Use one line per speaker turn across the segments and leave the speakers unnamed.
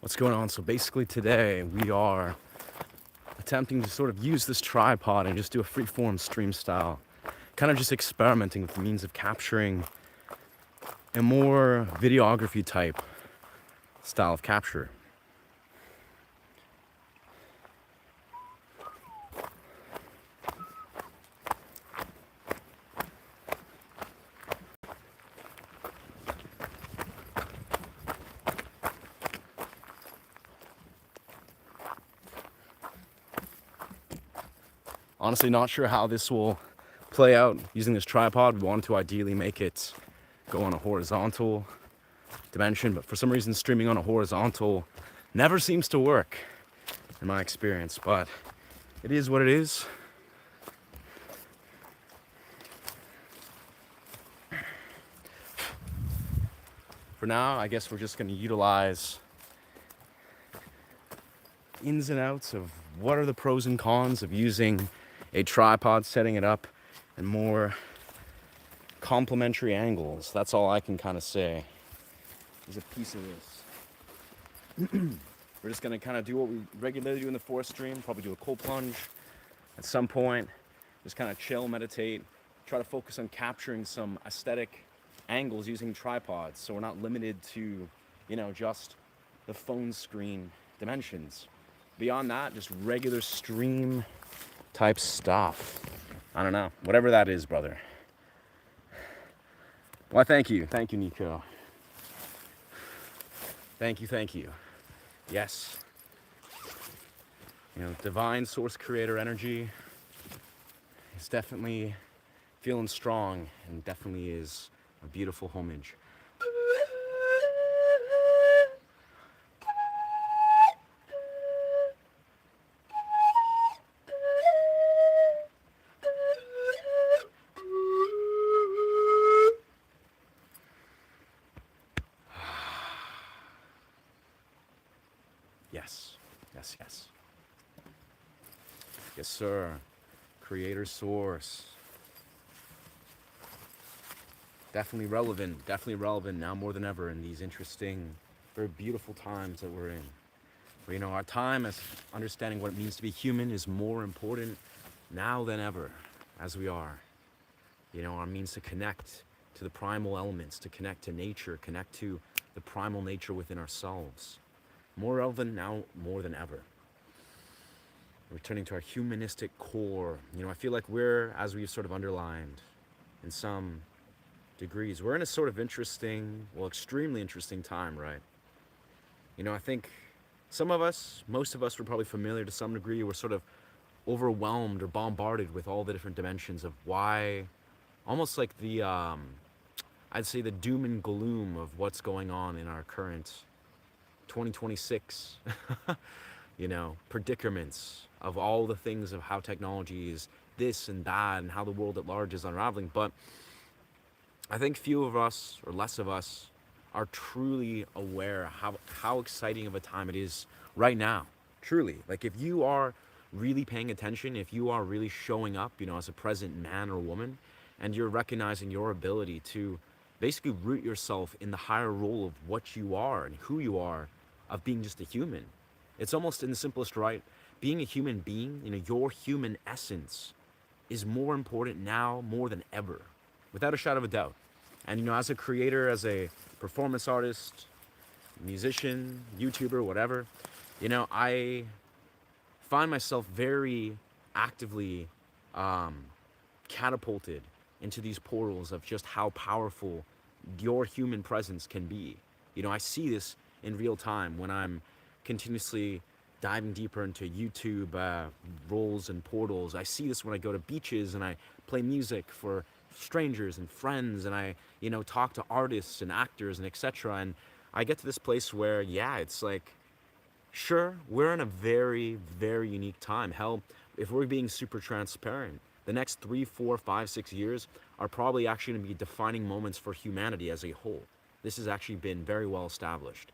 What's going on? So basically today we are attempting to sort of use this tripod and just do a freeform stream style, kind of just experimenting with the means of capturing a more videography type style of capture. Honestly, not sure how this will play out using this tripod. We wanted to ideally make it go on a horizontal dimension, but for some reason streaming on a horizontal never seems to work in my experience, but it is what it is. For now, I guess we're just going to utilize ins and outs of what are the pros and cons of using a tripod, setting it up, and more complementary angles. That's all I can kind of say is a piece of this. We're just going to kind of do what we regularly do in the forest stream, probably do a cold plunge at some point, just kind of chill, meditate, try to focus on capturing some aesthetic angles using tripods so we're not limited to, just the phone screen dimensions. Beyond that, just regular stream type stuff. I don't know, whatever that is, brother. Well, thank you, Nico. Thank you. Yes, divine source creator energy is definitely feeling strong and definitely is a beautiful homage. Yes. Yes, sir. Creator source. Definitely relevant now more than ever in these interesting, very beautiful times that we're in. Where, our time as understanding what it means to be human is more important now than ever, as we are. Our means to connect to the primal elements, to connect to nature, connect to the primal nature within ourselves. More relevant now more than ever. Returning to our humanistic core. I feel like we're, as we've sort of underlined in some degrees, we're in a sort of interesting, extremely interesting time, right? I think some of us, most of us were probably familiar to some degree. We're sort of overwhelmed or bombarded with all the different dimensions of why, almost like the, I'd say the doom and gloom of what's going on in our current 2026, predicaments of all the things of how technology is this and that and how the world at large is unraveling. But I think few of us, or less of us, are truly aware how exciting of a time it is right now. Truly. Like, if you are really paying attention, if you are really showing up, as a present man or woman, and you're recognizing your ability to basically root yourself in the higher role of what you are and who you are, of being just a human. It's almost in the simplest right. Being a human being, your human essence is more important now more than ever, without a shadow of a doubt. And, as a creator, as a performance artist, musician, YouTuber, whatever, I find myself very actively catapulted into these portals of just how powerful your human presence can be. I see this in real time when I'm continuously diving deeper into YouTube roles and portals. I see this when I go to beaches and I play music for strangers and friends, and I, talk to artists and actors and etc. And I get to this place where, it's like, sure, we're in a very, very unique time. Hell, if we're being super transparent, the next 3, 4, 5, 6 years are probably actually going to be defining moments for humanity as a whole. This has actually been very well established.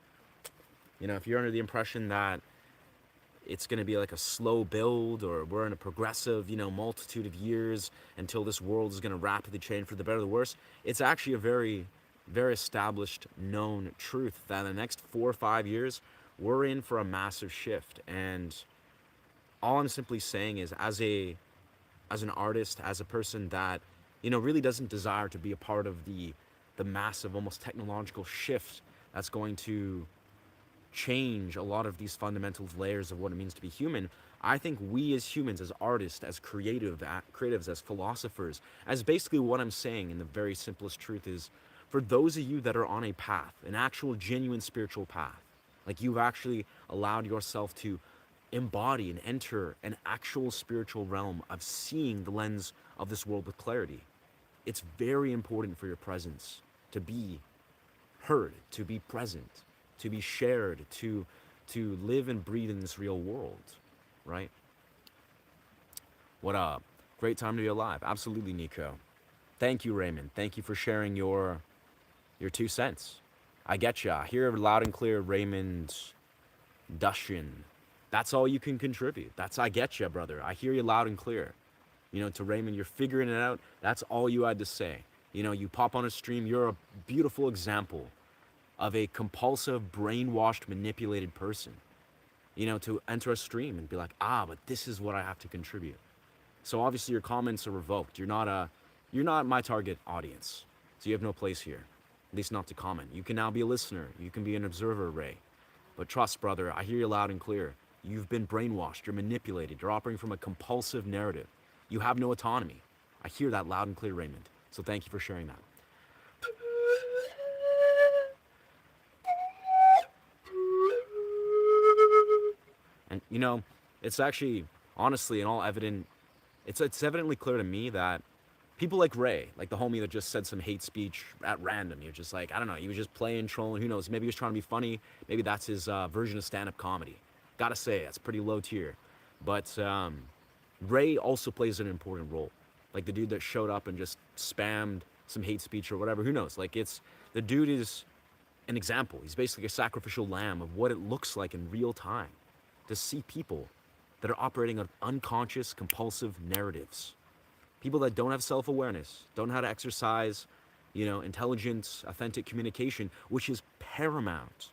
If you're under the impression that it's going to be like a slow build, or we're in a progressive, multitude of years until this world is going to rapidly change for the better or the worse, it's actually a very, very established, known truth that in the next 4 or 5 years, we're in for a massive shift. And all I'm simply saying is, as an artist, as a person that, really doesn't desire to be a part of the massive, almost technological shift that's going to change a lot of these fundamental layers of what it means to be human. I think we as humans, as artists, as creatives, as philosophers, as basically what I'm saying in the very simplest truth is, for those of you that are on a path, an actual genuine spiritual path, like you've actually allowed yourself to embody and enter an actual spiritual realm of seeing the lens of this world with clarity. It's very important for your presence to be heard, to be present, to be shared, to live and breathe in this real world, right? What a great time to be alive. Absolutely, Nico. Thank you, Raymond. Thank you for sharing your 2 cents. I get ya. I hear loud and clear, Raymond Dushin. That's all you can contribute. I get ya, brother. I hear you loud and clear. To Raymond, you're figuring it out. That's all you had to say. You pop on a stream. You're a beautiful example of a compulsive, brainwashed, manipulated person. To enter a stream and be like, but this is what I have to contribute. So obviously your comments are revoked. You're not my target audience. So you have no place here. At least not to comment. You can now be a listener. You can be an observer, Ray. But trust, brother, I hear you loud and clear. You've been brainwashed. You're manipulated. You're operating from a compulsive narrative. You have no autonomy. I hear that loud and clear, Raymond. So thank you for sharing that. And it's actually, honestly, and all evident, it's evidently clear to me that people like Ray, like the homie that just said some hate speech at random, you're just like, I don't know, he was just playing, trolling, who knows, maybe he was trying to be funny, maybe that's his version of stand-up comedy. Gotta say, that's pretty low tier. But Ray also plays an important role. Like the dude that showed up and just spammed some hate speech or whatever, who knows? Like the dude is an example. He's basically a sacrificial lamb of what it looks like in real time to see people that are operating on unconscious, compulsive narratives. People that don't have self-awareness, don't know how to exercise, intelligence, authentic communication, which is paramount.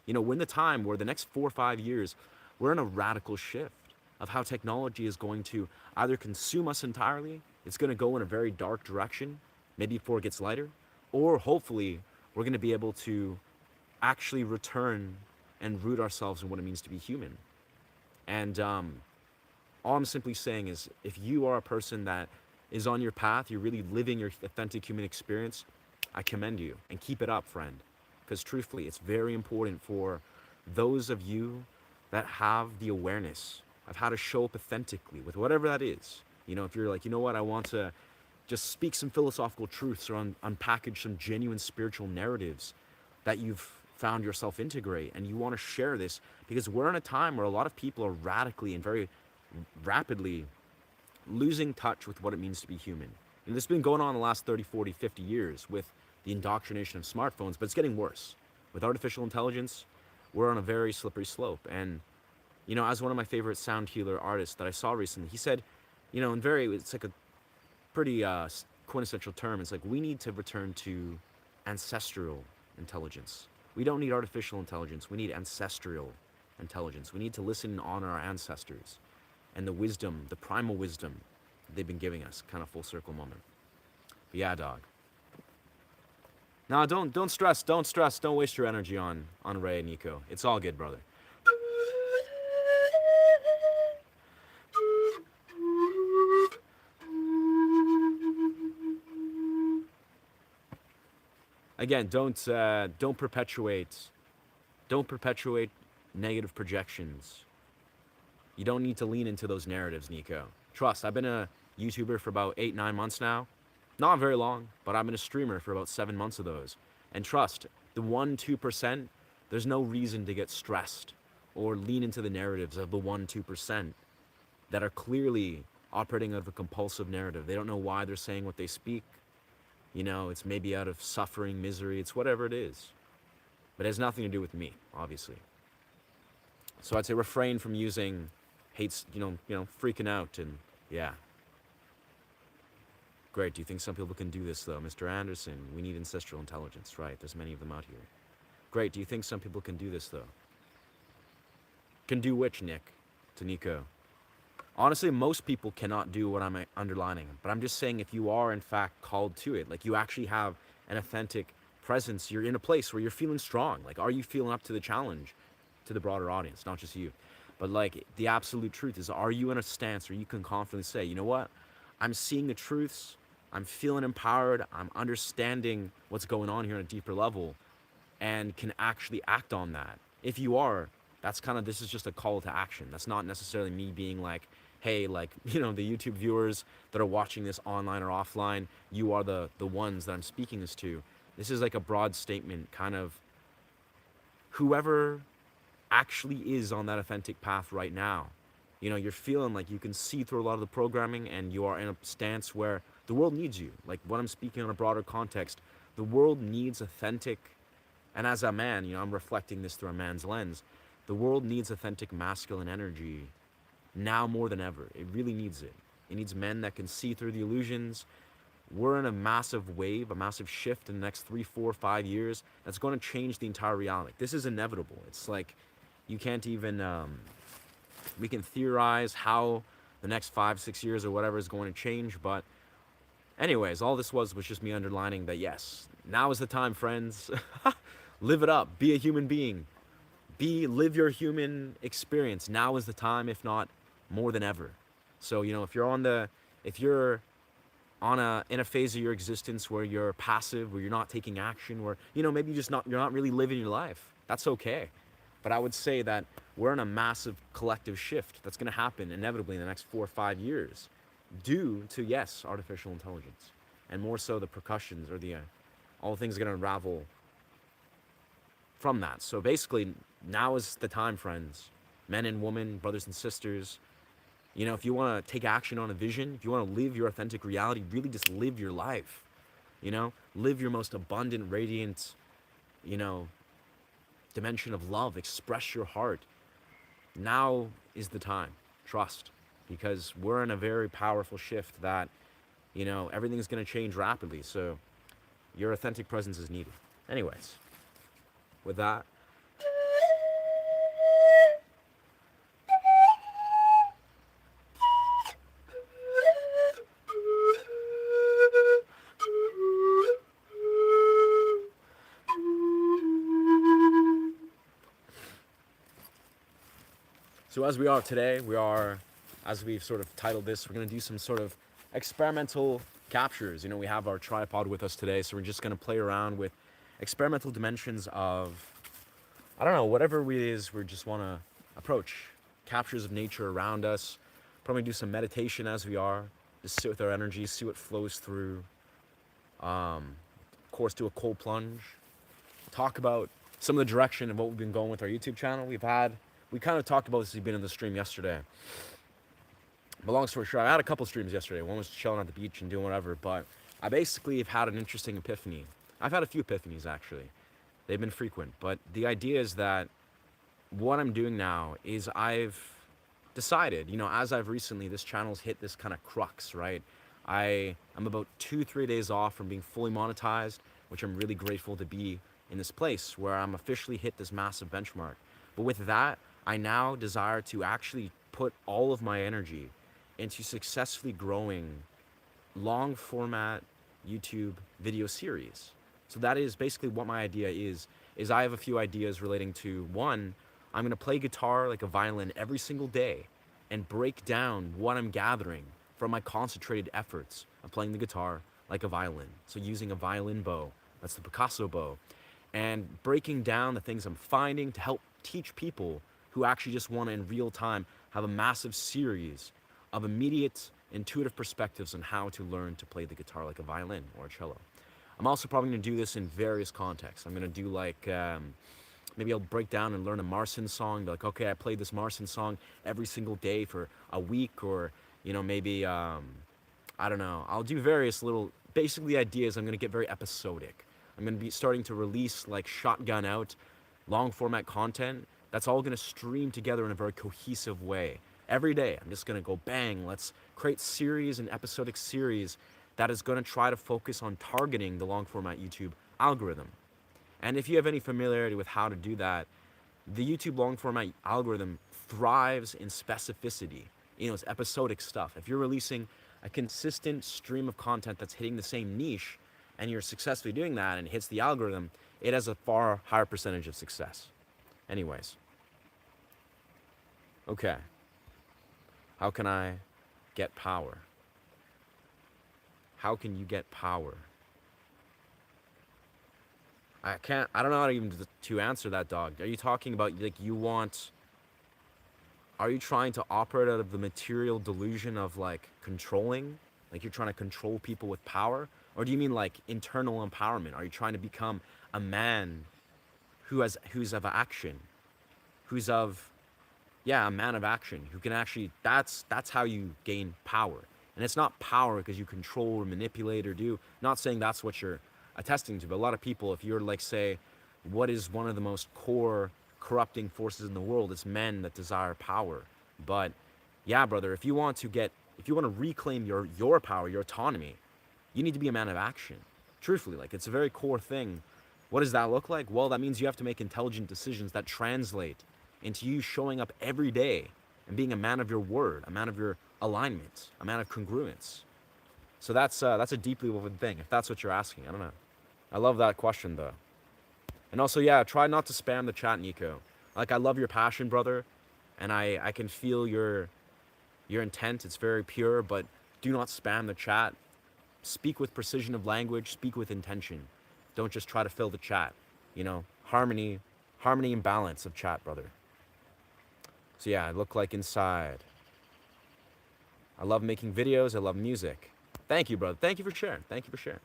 We're in the time where the next 4 or 5 years, we're in a radical shift of how technology is going to either consume us entirely, it's going to go in a very dark direction, maybe before it gets lighter, or hopefully we're going to be able to actually return and root ourselves in what it means to be human. And all I'm simply saying is, if you are a person that is on your path, you're really living your authentic human experience, I commend you, and keep it up, friend. Because truthfully, it's very important for those of you that have the awareness of how to show up authentically with whatever that is. If you're like, what, I want to just speak some philosophical truths or unpackage some genuine spiritual narratives that you've found yourself integrate, and you want to share this, because we're in a time where a lot of people are radically and very rapidly losing touch with what it means to be human. And this has been going on the last 30, 40, 50 years with the indoctrination of smartphones, but it's getting worse. With artificial intelligence, we're on a very slippery slope. And, as one of my favorite sound healer artists that I saw recently, he said, it's like a pretty quintessential term. It's like, we need to return to ancestral intelligence. We don't need artificial intelligence. We need ancestral intelligence. We need to listen and honor our ancestors and the wisdom, the primal wisdom they've been giving us. Kind of full circle moment. But yeah, dog. No, don't stress. Don't stress. Don't waste your energy on Ray and Nico. It's all good, brother. Again, don't perpetuate negative projections. You don't need to lean into those narratives, Nico. Trust, I've been a YouTuber for about 8, 9 months now. Not very long, but I've been a streamer for about 7 months of those. And trust, the 1, 2%, there's no reason to get stressed or lean into the narratives of the 1, 2% that are clearly operating out of a compulsive narrative. They don't know why they're saying what they speak. It's maybe out of suffering, misery, it's whatever it is. But it has nothing to do with me, obviously. So I'd say refrain from using hates, freaking out, and yeah. Great, do you think some people can do this though? Mr. Anderson, we need ancestral intelligence, right? There's many of them out here. Great, do you think some people can do this though? Can do which, Nick? To Nico. Honestly, most people cannot do what I'm underlining, but I'm just saying if you are in fact called to it, like you actually have an authentic presence, you're in a place where you're feeling strong. Like, are you feeling up to the challenge to the broader audience, not just you? But like the absolute truth is, are you in a stance where you can confidently say, you know what? I'm seeing the truths. I'm feeling empowered. I'm understanding what's going on here on a deeper level and can actually act on that. If you are, that's kind of, this is just a call to action. That's not necessarily me being like, hey, like, the YouTube viewers that are watching this online or offline, you are the ones that I'm speaking this to. This is like a broad statement, kind of whoever actually is on that authentic path right now. You're feeling like you can see through a lot of the programming and you are in a stance where the world needs you. Like, what I'm speaking on a broader context, the world needs authentic, and as a man, I'm reflecting this through a man's lens. The world needs authentic masculine energy now more than ever. It really needs it. It needs men that can see through the illusions. We're in a massive wave, a massive shift in the next 3, 4, 5 years that's going to change the entire reality. This is inevitable. It's like you can't even, we can theorize how the next 5, 6 years or whatever is going to change. But anyways, all this was just me underlining that yes, now is the time, friends. Live it up. Be a human being. Live your human experience. Now is the time, if not more than ever. So, if you're in a phase of your existence where you're passive, where you're not taking action, where, maybe you're not really living your life, that's okay. But I would say that we're in a massive collective shift that's going to happen inevitably in the next 4 or 5 years due to, yes, artificial intelligence. And more so the percussions or all the things are going to unravel from that. So basically, now is the time, friends, men and women, brothers and sisters. If you want to take action on a vision, if you want to live your authentic reality, really just live your life. Live your most abundant, radiant, you know, dimension of love. Express your heart. Now is the time. Trust. Because we're in a very powerful shift that, everything's going to change rapidly. So your authentic presence is needed. Anyways, with that, so as we are today, as we've sort of titled this, we're going to do some sort of experimental captures. We have our tripod with us today, so we're just going to play around with experimental dimensions of, I don't know, whatever it is we just want to approach. Captures of nature around us. Probably do some meditation as we are. Just sit with our energy, see what flows through. Of course, do a cold plunge. Talk about some of the direction of what we've been going with our YouTube channel. We kind of talked about this as we've been in the stream yesterday. But long story short, I had a couple streams yesterday. One was chilling at the beach and doing whatever, but I basically have had an interesting epiphany. I've had a few epiphanies, actually. They've been frequent, but the idea is that what I'm doing now is I've decided, as I've recently, this channel's hit this kind of crux, right? I'm about 2, 3 days off from being fully monetized, which I'm really grateful to be in this place where I'm officially hit this massive benchmark. But with that, I now desire to actually put all of my energy into successfully growing long format YouTube video series. So that is basically what my idea is I have a few ideas relating to, one, I'm going to play guitar like a violin every single day and break down what I'm gathering from my concentrated efforts of playing the guitar like a violin. So using a violin bow, that's the Picasso bow, and breaking down the things I'm finding to help teach people who actually just want to, in real time, have a massive series of immediate intuitive perspectives on how to learn to play the guitar like a violin or a cello. I'm also probably going to do this in various contexts. I'm going to do like, maybe I'll break down and learn a Marcin song. Be like, okay, I played this Marcin song every single day for a week, or, maybe, I don't know. I'll do various little, basically ideas. I'm going to get very episodic. I'm going to be starting to release like shotgun out long format content. That's all going to stream together in a very cohesive way. Every day, I'm just going to go bang. Let's create series and episodic series that is going to try to focus on targeting the long format YouTube algorithm. And if you have any familiarity with how to do that, the YouTube long format algorithm thrives in specificity. You know, it's episodic stuff. If you're releasing a consistent stream of content that's hitting the same niche and you're successfully doing that and it hits the algorithm, it has a far higher percentage of success. Anyways, okay. How can I get power? How can you get power? I don't know how to even to answer that, dog. Are you talking about, like, are you trying to operate out of the material delusion of, like, controlling? Like, you're trying to control people with power? Or do you mean, like, internal empowerment? Are you trying to become a man who's of action? Who's of, yeah, a man of action who can actually, that's how you gain power. And it's not power because you control or manipulate or do, not saying that's what you're attesting to, but a lot of people, if you're like, say, what is one of the most core corrupting forces in the world, it's men that desire power. But yeah, brother, if you want to reclaim your power, your autonomy, you need to be a man of action. Truthfully, like, it's a very core thing. What does that look like? Well, that means you have to make intelligent decisions that translate into you showing up every day and being a man of your word, a man of your alignment, a man of congruence. So that's a deeply woven thing, if that's what you're asking. I don't know. I love that question, though. And also, yeah, try not to spam the chat, Nico. Like, I love your passion, brother, and I can feel your intent. It's very pure, but do not spam the chat. Speak with precision of language, speak with intention. Don't just try to fill the chat. You know, harmony and balance of chat, brother. So yeah, I look like inside. I love making videos. I love music. Thank you, brother. Thank you for sharing. Thank you for sharing.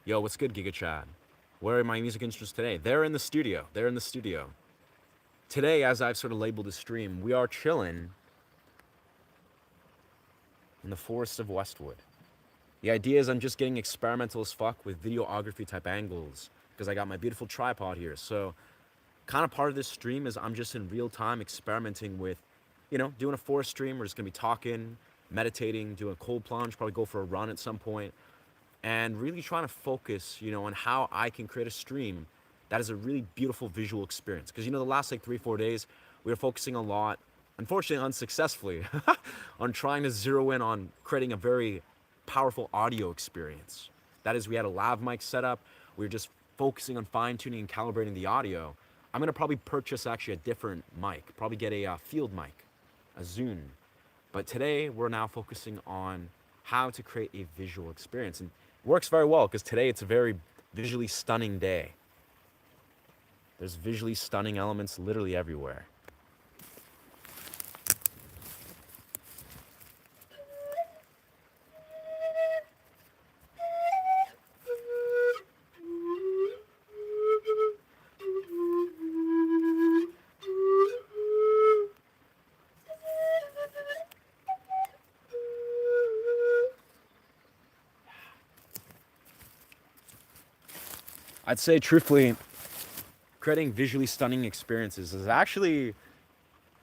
Yo, what's good, Giga Chad? Where are my music instruments today? They're in the studio. They're in the studio. Today, as I've sort of labeled the stream, we are chilling in the forest of Westwood. The idea is I'm just getting experimental as fuck with videography type angles because I got my beautiful tripod here. So kind of part of this stream is I'm just in real time experimenting with, you know, doing a forest stream. We're just gonna be talking, meditating, doing a cold plunge, probably go for a run at some point, and really trying to focus, you know, on how I can create a stream that is a really beautiful visual experience. Because, you know, the last like 3-4 days, we were focusing a lot, unfortunately unsuccessfully, on trying to zero in on creating a very powerful audio experience. That is, we had a lav mic set up. We were just focusing on fine tuning and calibrating the audio. I'm gonna probably purchase actually a different mic, probably get a field mic, a Zune. But today we're now focusing on how to create a visual experience. And it works very well because today it's a very visually stunning day. There's visually stunning elements literally everywhere. I'd say truthfully, creating visually stunning experiences is actually,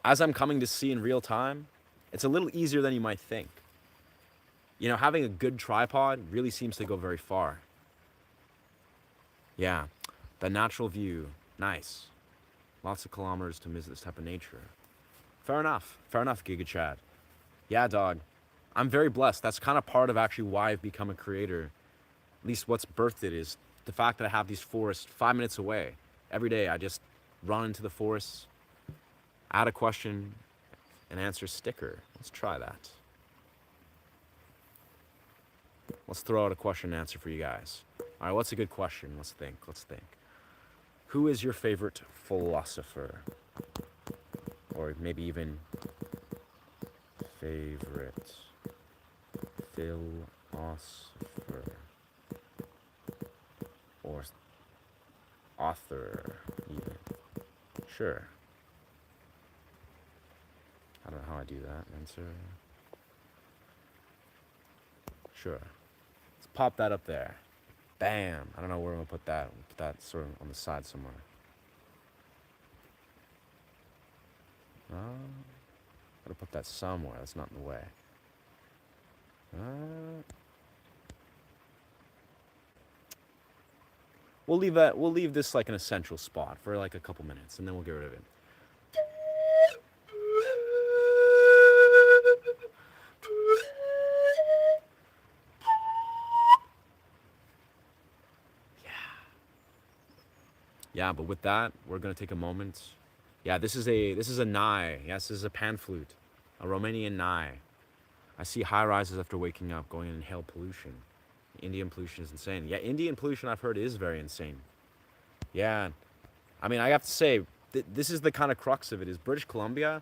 as I'm coming to see in real time, it's a little easier than you might think. You know, having a good tripod really seems to go very far. Yeah, the natural view, nice. Lots of kilometers to visit this type of nature. Fair enough, Giga Chad. Yeah, dog, I'm very blessed. That's kind of part of actually why I've become a creator. At least what's birthed it is the fact that I have these forests 5 minutes away. Every day I just run into the forests, add a question, and answer sticker. Let's try that. Let's throw out a question and answer for you guys. All right, what's a good question? Let's think. Who is your favorite philosopher? Or maybe even favorite philosopher? Or author, even. Sure. I don't know how I do that. Answer. Sure. Let's pop that up there. Bam. I don't know where I'm gonna put that. We'll put that sort of on the side somewhere. Gotta put that somewhere. That's not in the way. We'll leave this like an essential spot for like a couple minutes, and then we'll get rid of it. Yeah, but with that, we're gonna take a moment. Yeah, this is a nai. Yes, this is a pan flute, a Romanian nai. I see high rises after waking up, going and inhale pollution. Indian pollution is insane. Yeah, Indian pollution I've heard is very insane. Yeah, I mean I have to say this is the kind of crux of it. Is British Columbia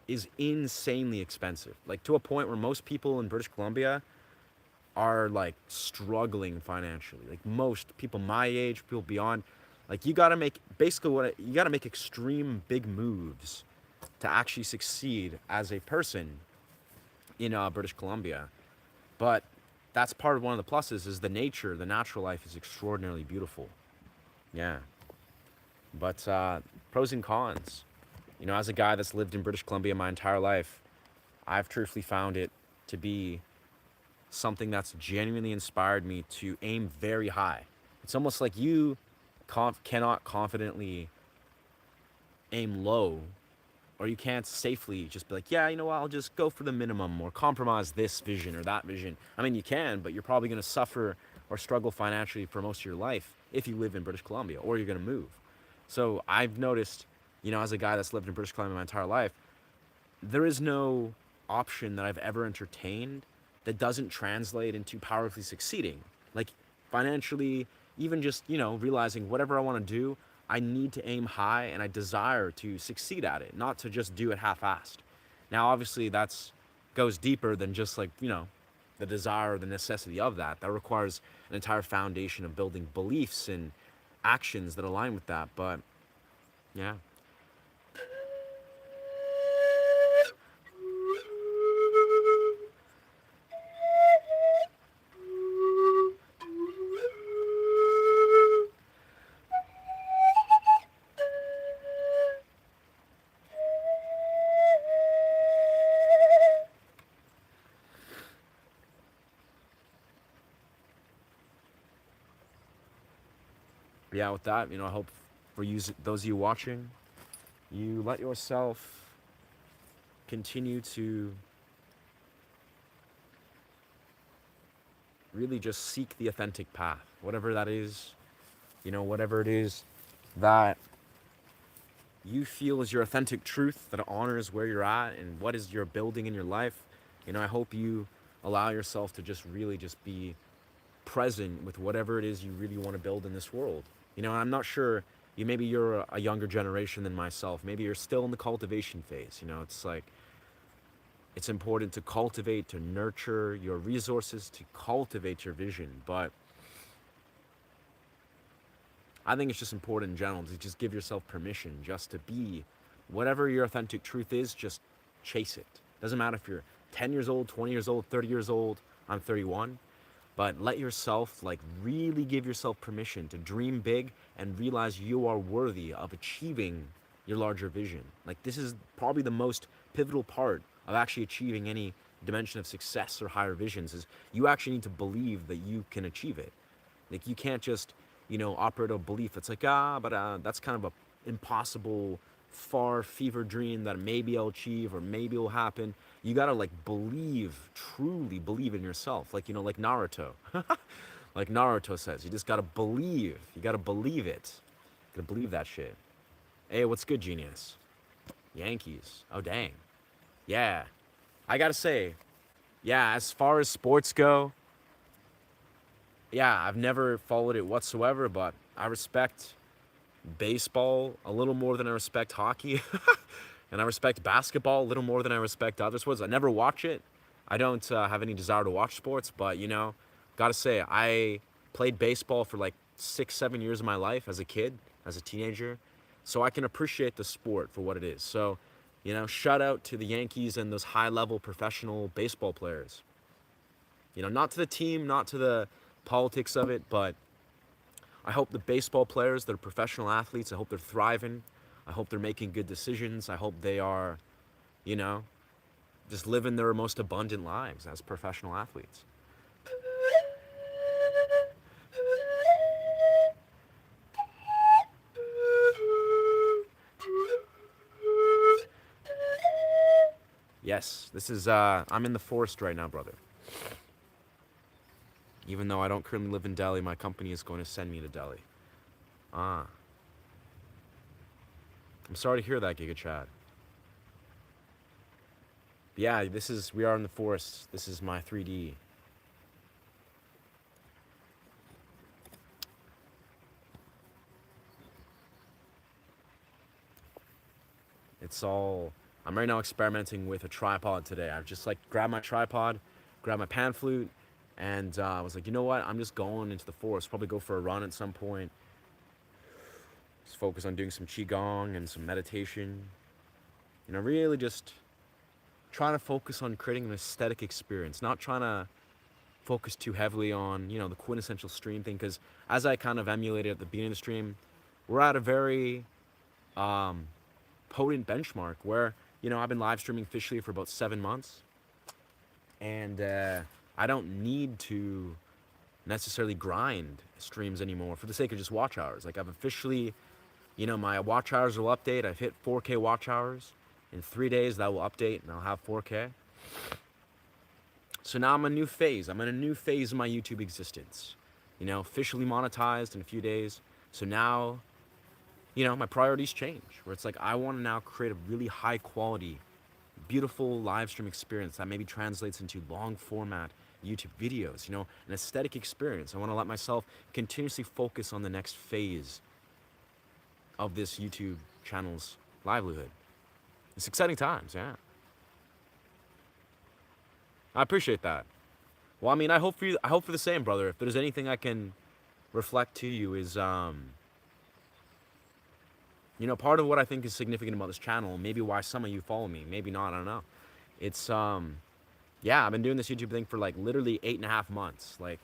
is insanely expensive, like to a point where most people in British Columbia are like struggling financially. Like most people my age, people beyond, like you got to make basically what you got to make extreme big moves to actually succeed as a person in British Columbia. But that's part of one of the pluses is the natural life is extraordinarily beautiful. Yeah. But pros and cons. As a guy that's lived in British Columbia my entire life, I've truthfully found it to be something that's genuinely inspired me to aim very high. It's almost like you cannot confidently aim low, or you can't safely just be like, yeah, you know what, I'll just go for the minimum or compromise this vision or that vision. I mean, you can, but you're probably going to suffer or struggle financially for most of your life if you live in British Columbia or you're going to move. So I've noticed, as a guy that's lived in British Columbia my entire life, there is no option that I've ever entertained that doesn't translate into powerfully succeeding. Like financially, even just, realizing whatever I want to do, I need to aim high and I desire to succeed at it, not to just do it half-assed. Now, obviously, that's goes deeper than just like, the desire or the necessity of that. That requires an entire foundation of building beliefs and actions that align with that. But yeah. Yeah, with that, I hope for you, those of you watching, you let yourself continue to really just seek the authentic path, whatever that is, whatever it is that you feel is your authentic truth that honors where you're at and what is you're building in your life. I hope you allow yourself to just really just be present with whatever it is you really want to build in this world. I'm not sure, maybe you're a younger generation than myself. Maybe you're still in the cultivation phase. It's like it's important to cultivate, to nurture your resources, to cultivate your vision. But I think it's just important in general to just give yourself permission just to be whatever your authentic truth is, just chase it. Doesn't matter if you're 10 years old, 20 years old, 30 years old. I'm 31. But let yourself, like, really give yourself permission to dream big and realize you are worthy of achieving your larger vision. Like, this is probably the most pivotal part of actually achieving any dimension of success or higher visions is you actually need to believe that you can achieve it. Like, you can't just, operate a belief. It's like, but that's kind of a impossible, far fever dream that maybe I'll achieve or maybe it'll happen. You gotta like believe, truly believe in yourself. Like, like Naruto. Like Naruto says, you just gotta believe. You gotta believe it. You gotta believe that shit. Hey, what's good, genius? Yankees. Oh, dang. Yeah. I gotta say, yeah, as far as sports go, yeah, I've never followed it whatsoever, but I respect baseball a little more than I respect hockey. And I respect basketball a little more than I respect other sports. I never watch it. I don't have any desire to watch sports, but gotta say, I played baseball for like 6, 7 years of my life as a kid, as a teenager, so I can appreciate the sport for what it is. So, shout out to the Yankees and those high-level professional baseball players. Not to the team, not to the politics of it, but I hope the baseball players, they're professional athletes. I hope they're thriving. I hope they're making good decisions. I hope they are, you know, just living their most abundant lives as professional athletes. Yes, this is, I'm in the forest right now, brother. Even though I don't currently live in Delhi, my company is going to send me to Delhi. Ah, I'm sorry to hear that, Giga Chad. But yeah, we are in the forest. This is my 3D. It's all, I'm right now experimenting with a tripod today. I've just like grabbed my tripod, grabbed my pan flute, and I was like, you know what? I'm just going into the forest. Probably go for a run at some point. Just focus on doing some qigong and some meditation. You know, really just trying to focus on creating an aesthetic experience, not trying to focus too heavily on, you know, the quintessential stream thing. Because as I kind of emulated at the beginning of the stream, we're at a very um, potent benchmark where, you know, I've been live streaming officially for about 7 months, and I don't need to necessarily grind streams anymore for the sake of just watch hours. Like I've officially, you know, my watch hours will update. I've hit 4K watch hours. In 3 days that will update and I'll have 4K. So now I'm in a new phase. I'm in a new phase of my YouTube existence. You know, officially monetized in a few days. So now, you know, my priorities change. Where it's like I want to now create a really high quality, beautiful live stream experience that maybe translates into long format YouTube videos, you know, an aesthetic experience. I want to let myself continuously focus on the next phase of this YouTube channel's livelihood. It's exciting times, yeah. I appreciate that. Well, I mean, I hope for you. I hope for the same, brother. If there's anything I can reflect to you, is you know, part of what I think is significant about this channel, maybe why some of you follow me, maybe not, I don't know. It's yeah, I've been doing this YouTube thing for like literally 8.5 months. Like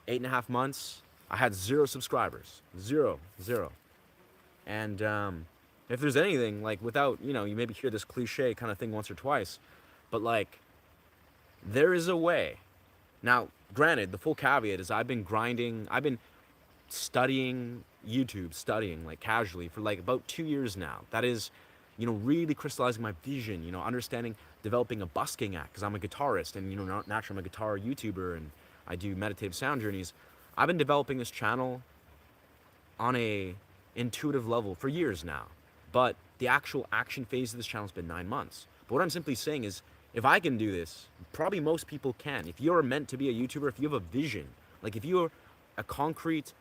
8.5 months, I had 0 subscribers, zero. And if there's anything, like without, you know, you maybe hear this cliche kind of thing once or twice, but like there is a way. Now, granted, the full caveat is I've been studying YouTube, studying like casually for like about 2 years now. That is, you know, really crystallizing my vision, you know, understanding, developing a busking act because I'm a guitarist and, you know, naturally I'm a guitar YouTuber and I do meditative sound journeys. I've been developing this channel on a intuitive level for years now. But the actual action phase of this channel has been 9 months. But what I'm simply saying is, if I can do this, probably most people can. If you're meant to be a YouTuber, if you have a vision, like if you have a concrete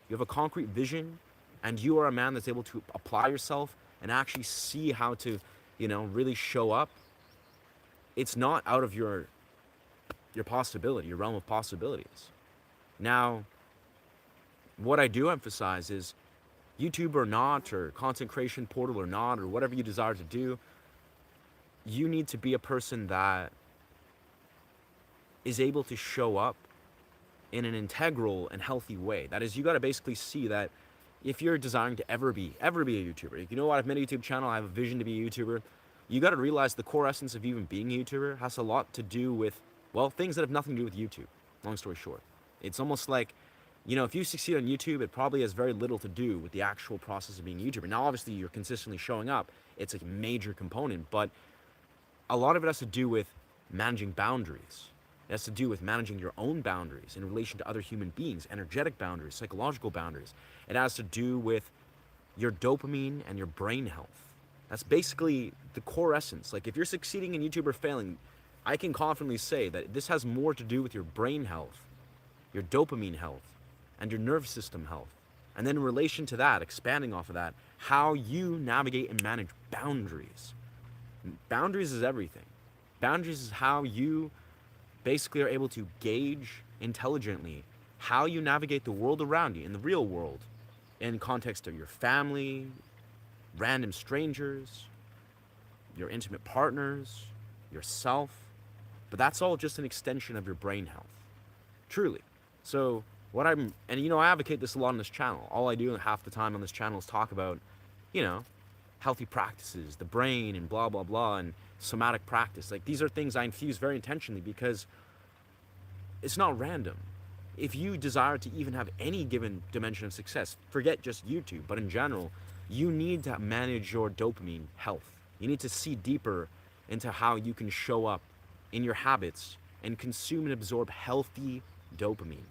vision, and you are a man that's able to apply yourself and actually see how to, you know, really show up, it's not out of your possibility, your realm of possibilities. Now, what I do emphasize is YouTube or not, or content creation portal or not, or whatever you desire to do, you need to be a person that is able to show up in an integral and healthy way. That is, you got to basically see that if you're desiring to ever be a YouTuber, you know what, I've made a YouTube channel, I have a vision to be a YouTuber, you got to realize the core essence of even being a YouTuber has a lot to do with, well, things that have nothing to do with YouTube. Long story short. It's almost like, you know, if you succeed on YouTube, it probably has very little to do with the actual process of being a YouTuber. Now, obviously, you're consistently showing up. It's a major component, but a lot of it has to do with managing boundaries. It has to do with managing your own boundaries in relation to other human beings, energetic boundaries, psychological boundaries. It has to do with your dopamine and your brain health. That's basically the core essence. Like if you're succeeding in YouTube or failing, I can confidently say that this has more to do with your brain health, your dopamine health, and your nervous system health. And then in relation to that, expanding off of that, how you navigate and manage boundaries. Boundaries is everything. Boundaries is how you basically are able to gauge intelligently how you navigate the world around you in the real world in context of your family, random strangers, your intimate partners, yourself. But that's all just an extension of your brain health. Truly. So and you know, I advocate this a lot on this channel. All I do half the time on this channel is talk about, you know, healthy practices, the brain and blah, blah, blah, and somatic practice. Like these are things I infuse very intentionally because it's not random. If you desire to even have any given dimension of success, forget just YouTube, but in general, you need to manage your dopamine health. You need to see deeper into how you can show up in your habits and consume and absorb healthy dopamine.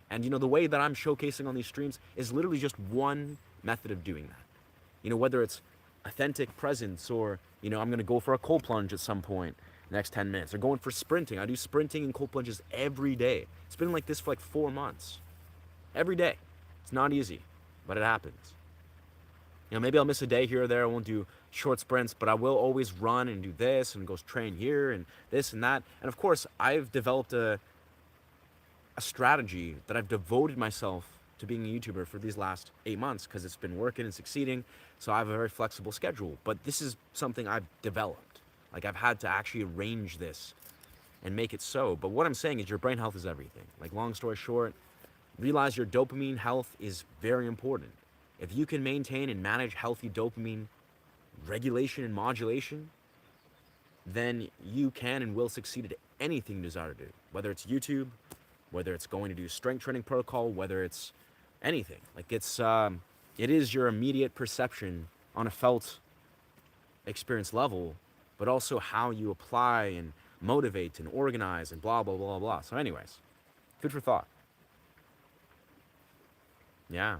And the way that I'm showcasing on these streams is literally just one method of doing that. Whether it's authentic presence or, I'm going to go for a cold plunge at some point next 10 minutes or going for sprinting. I do sprinting and cold plunges every day. It's been like this for like 4 months. Every day. It's not easy, but it happens. Maybe I'll miss a day here or there. I won't do short sprints, but I will always run and do this and go train here and this and that. And of course, I've developed a strategy that I've devoted myself to being a YouTuber for these last 8 months because it's been working and succeeding. So I have a very flexible schedule. But this is something I've developed. Like I've had to actually arrange this and make it so. But what I'm saying is your brain health is everything. Like long story short, realize your dopamine health is very important. If you can maintain and manage healthy dopamine regulation and modulation, then you can and will succeed at anything you desire to do. Whether it's YouTube, whether it's going to do strength training protocol, whether it's anything. Like it is your immediate perception on a felt experience level, but also how you apply and motivate and organize and blah, blah, blah, blah. So anyways, food for thought. Yeah.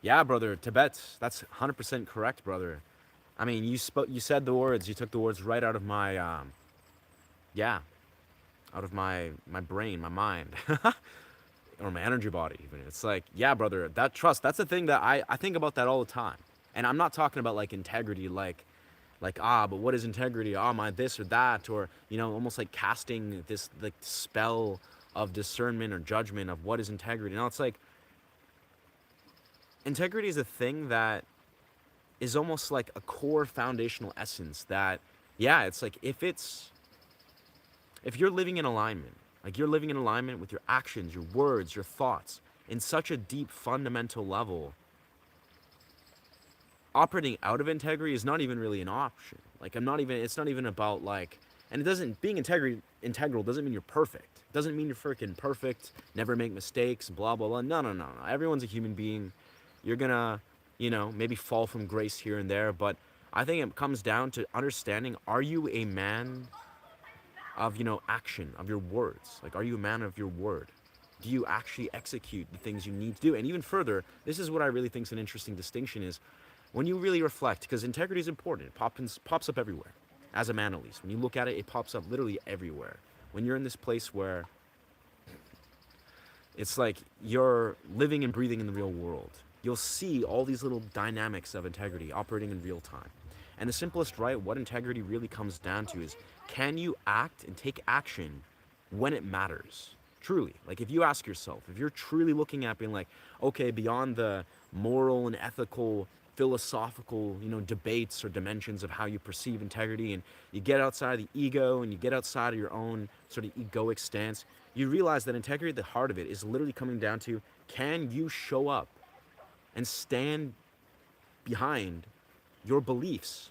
Yeah, brother, Tibet, that's 100% correct, brother. I mean, you said the words, you took the words right out of my, yeah, out of my brain, my mind, or my energy body even. It's like, yeah, brother, that trust, that's the thing that I think about that all the time. And I'm not talking about like integrity, but what is integrity? My this or that, or, almost like casting this like spell of discernment or judgment of what is integrity. It's like, integrity is a thing that is almost like a core foundational essence that, yeah, it's like if you're living in alignment, like you're living in alignment with your actions, your words, your thoughts in such a deep fundamental level, operating out of integrity is not even really an option. Like it's not even about like, and being integral doesn't mean you're perfect. It doesn't mean you're freaking perfect, never make mistakes, blah, blah, blah. No. Everyone's a human being. You're gonna, maybe fall from grace here and there, but I think it comes down to understanding, are you a man of, action, of your words? Like, are you a man of your word? Do you actually execute the things you need to do? And even further, this is what I really think is an interesting distinction is when you really reflect, because integrity is important. It pops up everywhere. As a man, at least. When you look at it, it pops up literally everywhere. When you're in this place where it's like you're living and breathing in the real world, you'll see all these little dynamics of integrity operating in real time. And the simplest, right, what integrity really comes down to is, can you act and take action when it matters? Truly. Like if you ask yourself, if you're truly looking at being like, okay, beyond the moral and ethical, philosophical, debates or dimensions of how you perceive integrity, and you get outside of the ego and you get outside of your own sort of egoic stance, you realize that integrity at the heart of it is literally coming down to, can you show up and stand behind your beliefs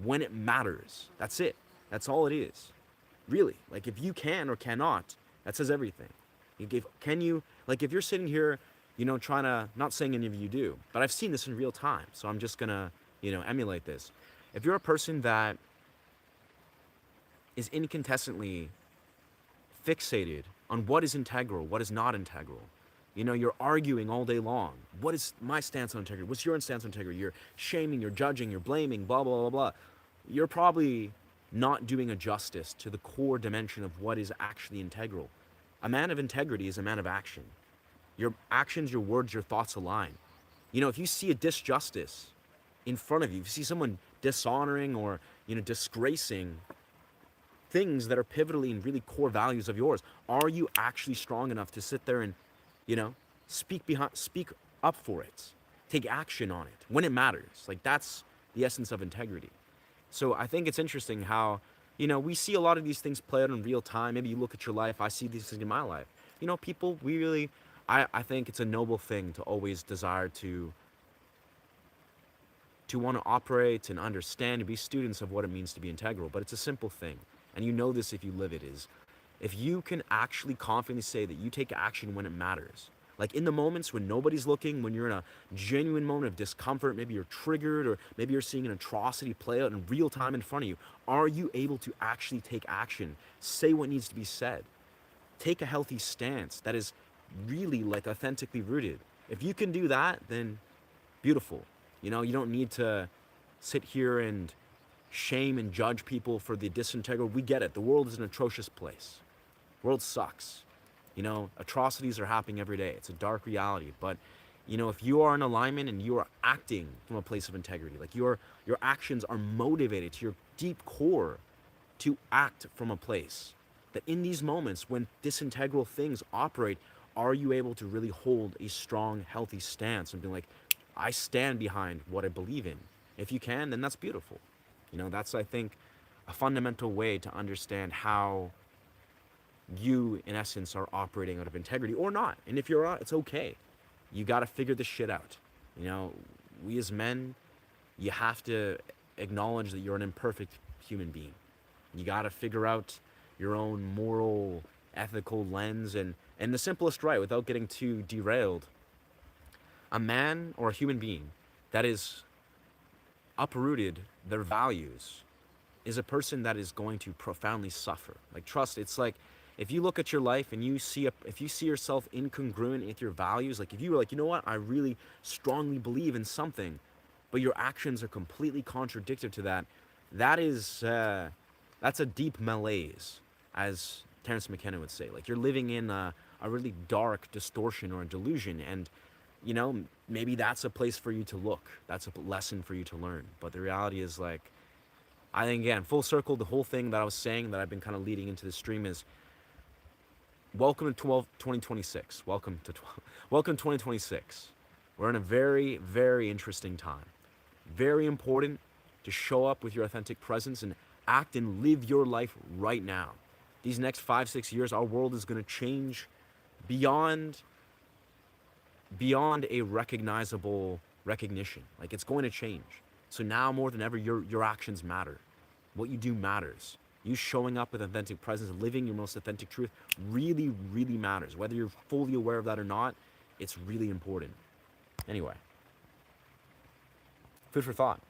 when it matters? That's it. That's all it is. Really. Like if you can or cannot, that says everything. Can you, like if you're sitting here, trying to, not saying any of you do, but I've seen this in real time, so I'm just gonna, emulate this. If you're a person that is incontestantly fixated on what is integral, what is not integral, you're arguing all day long. What is my stance on integrity? What's your stance on integrity? You're shaming, you're judging, you're blaming, blah, blah, blah, blah. You're probably not doing a justice to the core dimension of what is actually integral. A man of integrity is a man of action. Your actions, your words, your thoughts align. If you see a disjustice in front of you, if you see someone dishonoring or, disgracing things that are pivotally and really core values of yours, are you actually strong enough to sit there and, speak up for it, take action on it when it matters? Like that's the essence of integrity. So I think it's interesting how, we see a lot of these things play out in real time. Maybe you look at your life. I see these things in my life. People really, I think it's a noble thing to always desire to want to operate and understand and be students of what it means to be integral. But it's a simple thing. And this if you live it, is if you can actually confidently say that you take action when it matters, Like in the moments when nobody's looking, when you're in a genuine moment of discomfort, maybe you're triggered, or maybe you're seeing an atrocity play out in real time in front of you, are you able to actually take action, say what needs to be said, take a healthy stance that is really like authentically rooted? If you can do that, then beautiful. You know, you don't need to sit here and shame and judge people for the disintegral. We get it. The world is an atrocious place. The world sucks. You know, atrocities are happening every day. It's a dark reality. But, you know, if you are in alignment and you are acting from a place of integrity, like your actions are motivated to your deep core to act from a place that in these moments when disintegral things operate, are you able to really hold a strong, healthy stance and be like, I stand behind what I believe in? If you can, then that's beautiful. You know, that's, I think, a fundamental way to understand how you, in essence, are operating out of integrity or not. And if you're not, it's okay. You got to figure this shit out. You know, we as men, you have to acknowledge that you're an imperfect human being. You got to figure out your own moral, ethical lens and the simplest right without getting too derailed. A man or a human being that is uprooted their values is a person that is going to profoundly suffer. Like, trust, it's like if you look at your life and if you see yourself incongruent with your values, like if you were like, you know what, I really strongly believe in something, but your actions are completely contradictory to that, that is that's a deep malaise, as Terence McKenna would say. Like, you're living in a really dark distortion or a delusion, and you know, maybe that's a place for you to look. That's a lesson for you to learn. But the reality is, like, I think, again, full circle, the whole thing that I was saying that I've been kind of leading into the stream is welcome to 2026. Welcome 2026. We're in a very, very interesting time. Very important to show up with your authentic presence and act and live your life right now. These next 5-6 years, our world is going to change beyond a recognizable recognition. Like, it's going to change. So now more than ever, your actions matter. What you do matters. You showing up with authentic presence, living your most authentic truth really, really matters. Whether you're fully aware of that or not, it's really important. Anyway, food for thought.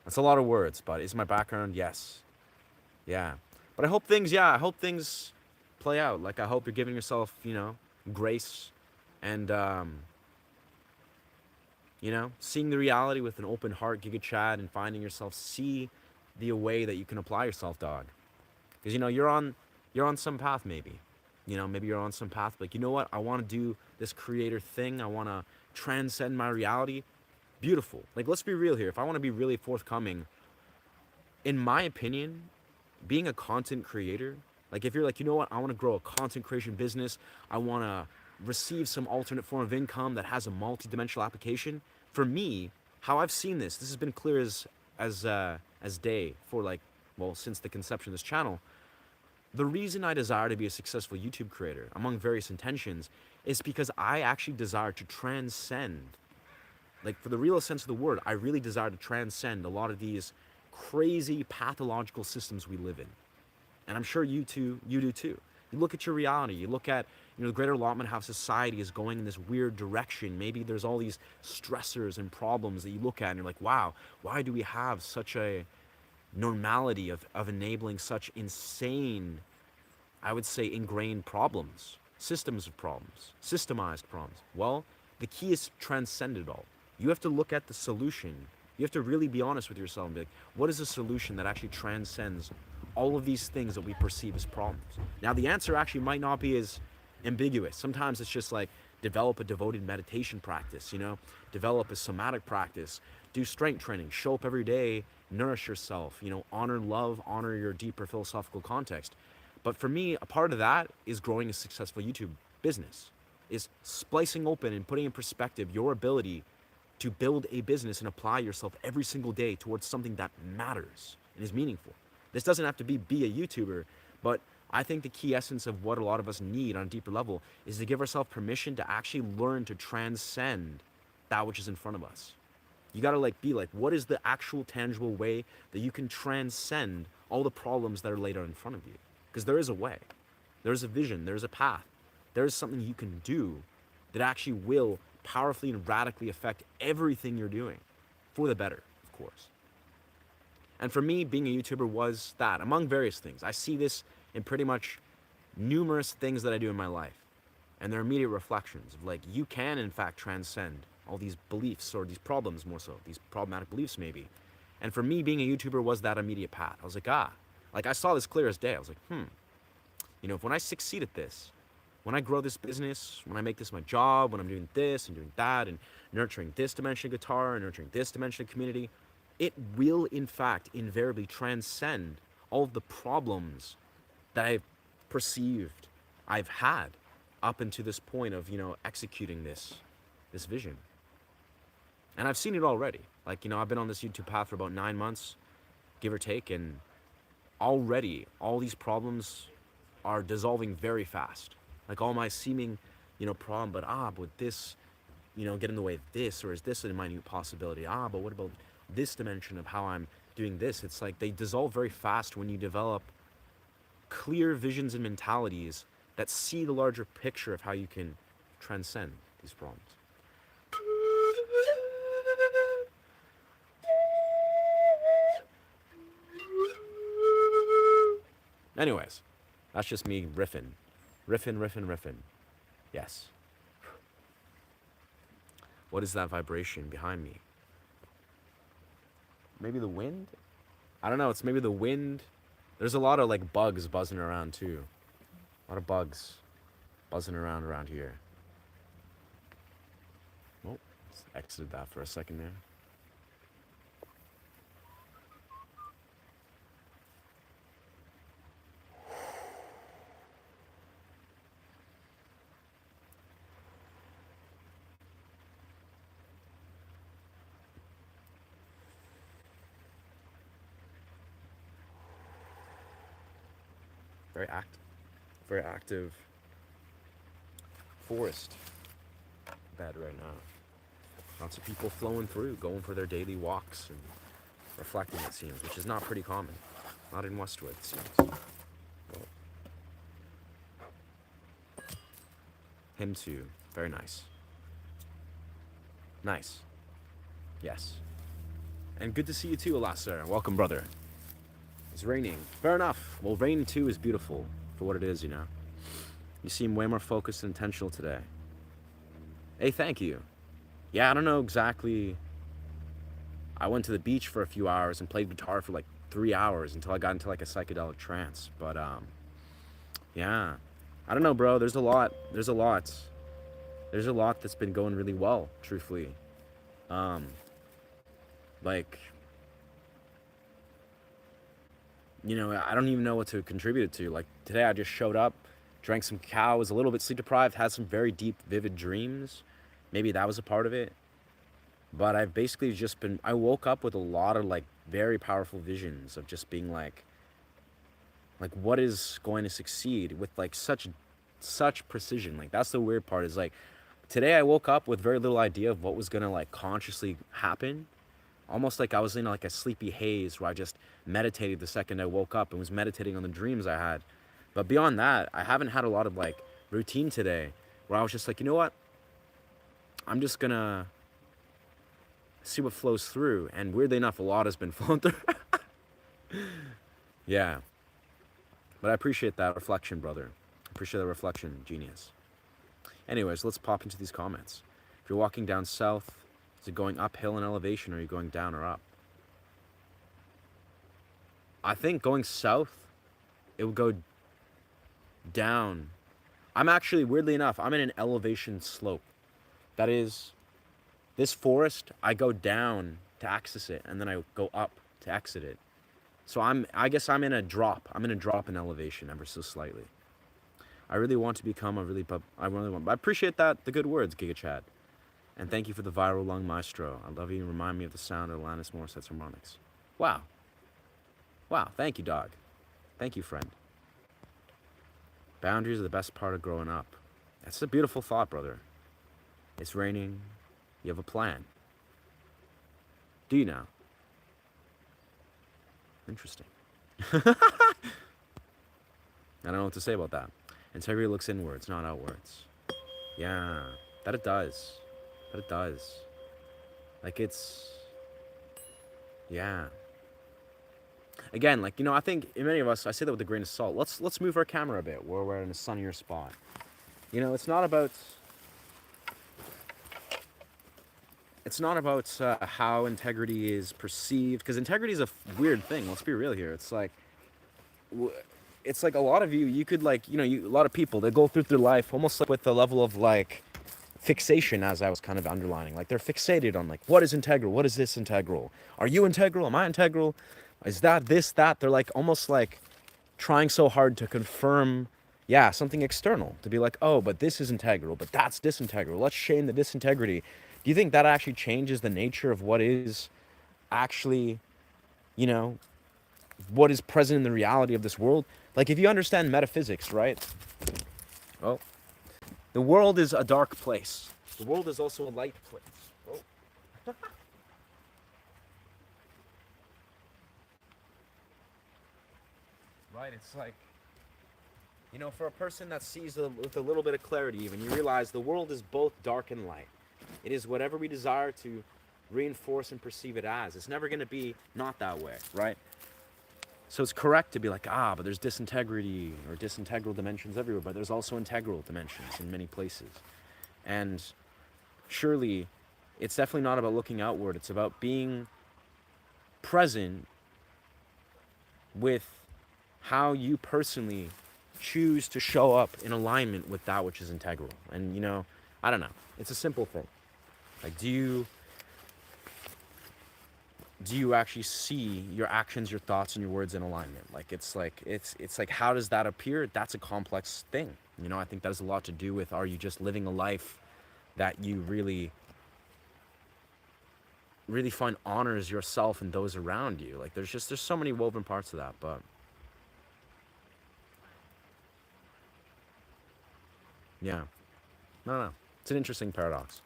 That's a lot of words, but is my background? Yes. Yeah. But I hope things play out. Like, I hope you're giving yourself, you know, grace and, you know, seeing the reality with an open heart, Giga Chad, and finding yourself, see the way that you can apply yourself, dog. Because, you know, you're on some path, maybe. You know, maybe you're on some path, like, you know what, I want to do this creator thing. I want to transcend my reality. Beautiful. Like, let's be real here. If I want to be really forthcoming, in my opinion, being a content creator, like, if you're like, you know what, I want to grow a content creation business, I want to receive some alternate form of income that has a multi-dimensional application. For me, how I've seen this has been clear as day for, like, well, since the conception of this channel. The reason I desire to be a successful YouTube creator, among various intentions, is because I actually desire to transcend, like, for the real sense of the word, I really desire to transcend a lot of these crazy pathological systems we live in. And I'm sure you do too. You look at your reality, you look at, you know, the greater allotment, how society is going in this weird direction. Maybe there's all these stressors and problems that you look at and you're like, wow, why do we have such a normality of enabling such insane, I would say, ingrained problems, systems of problems, systemized problems? Well, the key is to transcend it all. You have to look at the solution. You have to really be honest with yourself and be like, what is a solution that actually transcends all of these things that we perceive as problems? Now, the answer actually might not be as ambiguous. Sometimes it's just like, develop a devoted meditation practice, you know, develop a somatic practice, do strength training, show up every day, nourish yourself, you know, honor love, honor your deeper philosophical context. But for me, a part of that is growing a successful YouTube business, is splicing open and putting in perspective your ability to build a business and apply yourself every single day towards something that matters and is meaningful. This doesn't have to be a YouTuber, but I think the key essence of what a lot of us need on a deeper level is to give ourselves permission to actually learn to transcend that which is in front of us. You gotta, like, be like, what is the actual tangible way that you can transcend all the problems that are laid out in front of you? Because there is a way, there's a vision, there's a path. there is something you can do that actually will powerfully and radically affect everything you're doing for the better, of course. And for me, being a YouTuber was that, among various things. I see this in pretty much numerous things that I do in my life. And they're immediate reflections of like, you can in fact transcend all these beliefs or these problems more so, these problematic beliefs maybe. And for me, being a YouTuber was that immediate path. I was like, like I saw this clear as day. I was like, if when I succeed at this, when I grow this business, when I make this my job, when I'm doing this and doing that and nurturing this dimension of guitar and nurturing this dimension of community, it will in fact invariably transcend all of the problems that I've perceived I've had up until this point of, executing this vision. And I've seen it already. Like, I've been on this YouTube path for about 9 months, give or take, and already all these problems are dissolving very fast. Like all my seeming, problem, but would this, get in the way of this, or is this a minute possibility? But what about this dimension of how I'm doing this? It's like they dissolve very fast when you develop clear visions and mentalities that see the larger picture of how you can transcend these problems. Anyways, that's just me riffing. Riffing. Yes. What is that vibration behind me? Maybe the wind? I don't know, it's maybe the wind. There's a lot of like bugs buzzing around too. A lot of bugs buzzing around here. Oh, just exited that for a second there. Very active forest bed right now. Lots of people flowing through, going for their daily walks and reflecting, it seems, which is not pretty common. Not in Westwood, it seems. Well, him too. Very nice. Nice. Yes. And good to see you too, Alasar. Welcome, brother. It's raining. Fair enough. Well, rain too is beautiful for what it is, You seem way more focused and intentional today. Hey, thank you. Yeah, I don't know exactly. I went to the beach for a few hours and played guitar for like 3 hours until I got into like a psychedelic trance. But yeah. I don't know, bro. There's a lot that's been going really well, truthfully. Like, I don't even know what to contribute it to. Like, today I just showed up, drank some cacao, was a little bit sleep deprived, had some very deep, vivid dreams. Maybe that was a part of it. But I've basically I woke up with a lot of, like, very powerful visions of just being like what is going to succeed with, like, such precision. Like, that's the weird part is, like, today I woke up with very little idea of what was going to, like, consciously happen. Almost like I was in like a sleepy haze where I just meditated the second I woke up and was meditating on the dreams I had. But beyond that, I haven't had a lot of like routine today where I was just like, you know what? I'm just gonna see what flows through. And weirdly enough, a lot has been flowing through. Yeah. But I appreciate that reflection, brother. I appreciate that reflection, genius. Anyways, let's pop into these comments. If you're walking down south, is it going uphill in elevation or are you going down or up? I think going south, it would go down. I'm actually, weirdly enough, I'm in an elevation slope. That is, this forest, I go down to access it and then I go up to exit it. So I guess I'm in a drop. I'm in a drop in elevation ever so slightly. I really want to become I appreciate that, the good words, Giga Chad. And thank you for the viral lung maestro. I love you and remind me of the sound of Alanis Morissette's harmonics. Wow. Wow, thank you, dog. Thank you, friend. Boundaries are the best part of growing up. That's a beautiful thought, brother. It's raining. You have a plan. Do you now? Interesting. I don't know what to say about that. Integrity looks inwards, not outwards. Yeah, that it does. That it does. Like it's, yeah. Again, like, I think in many of us, I say that with a grain of salt. Let's move our camera a bit where we're in a sunnier spot. It's not about how integrity is perceived, because integrity is a weird thing. Let's be real here. It's like a lot of you could, like, a lot of people, they go through their life almost like with the level of like fixation, as I was kind of underlining. Like they're fixated on like, what is integral? What is this integral? Are you integral? Am I integral? Is that this, that? They're like almost like trying so hard to confirm, yeah, something external, to be like, oh, but this is integral, but that's disintegral. Let's shame the disintegrity. Do you think that actually changes the nature of what is actually, you know, what is present in the reality of this world? Like if you understand metaphysics, right? Well, the world is a dark place. The world is also a light place. Oh. Right, it's like, for a person that sees with a little bit of clarity, even, you realize the world is both dark and light. It is whatever we desire to reinforce and perceive it as. It's never going to be not that way, right? So it's correct to be like, but there's disintegrity or disintegral dimensions everywhere, but there's also integral dimensions in many places. And surely, it's definitely not about looking outward. It's about being present with how you personally choose to show up in alignment with that which is integral. And, I don't know. It's a simple thing. Like, do you actually see your actions, your thoughts, and your words in alignment? Like, it's like, how does that appear? That's a complex thing. I think that has a lot to do with, are you just living a life that you really find honors yourself and those around you? Like, there's so many woven parts of that, but yeah. No. It's an interesting paradox.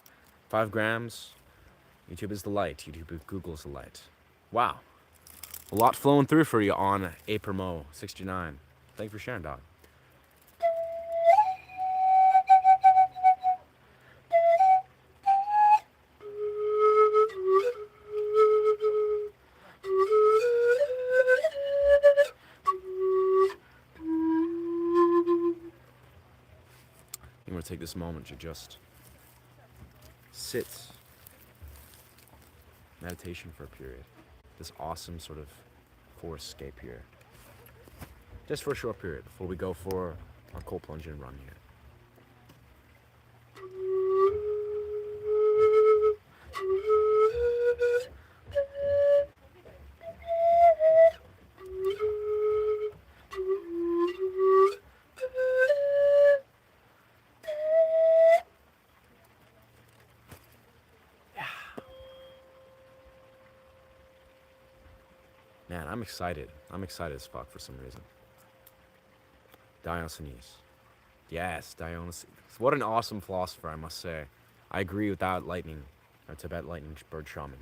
5 grams, YouTube is the light. YouTube, Google's the light. Wow. A lot flowing through for you on Aprimo69. Thank you for sharing, dog. I'm going to take this moment to just sit, meditation for a period. This awesome sort of forest scape here. Just for a short period before we go for our cold plunge and run here. Man, I'm excited. I'm excited as fuck for some reason. Dionysius. Yes, Dionysius. What an awesome philosopher, I must say. I agree with that lightning, or Tibet lightning bird shaman.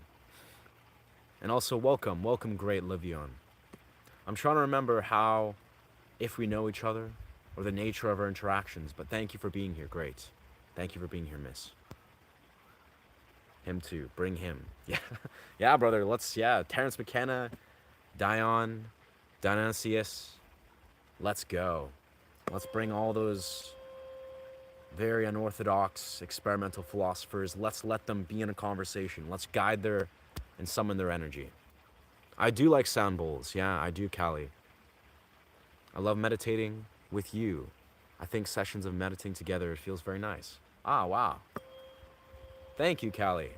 And also, welcome, great Livion. I'm trying to remember how, if we know each other, or the nature of our interactions, but thank you for being here, great. Thank you for being here, miss. Him too, bring him. Yeah, yeah, brother, Terrence McKenna, Dionysius, let's go. Let's bring all those very unorthodox experimental philosophers. Let's let them be in a conversation. Let's guide and summon their energy. I do like sound bowls. Yeah, I do, Callie. I love meditating with you. I think sessions of meditating together, it feels very nice. Wow. Thank you, Callie.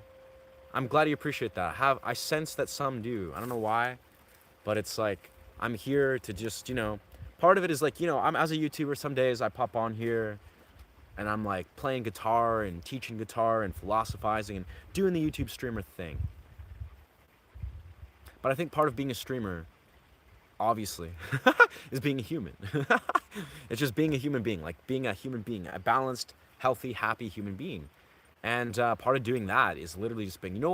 I'm glad you appreciate that. I sense that some do. I don't know why. But it's like, I'm here to just, part of it is like, I'm as a YouTuber, some days I pop on here and I'm like playing guitar and teaching guitar and philosophizing and doing the YouTube streamer thing. But I think part of being a streamer, obviously, is being a human. It's just being a human being, like being a human being, a balanced, healthy, happy human being. And part of doing that is literally just being,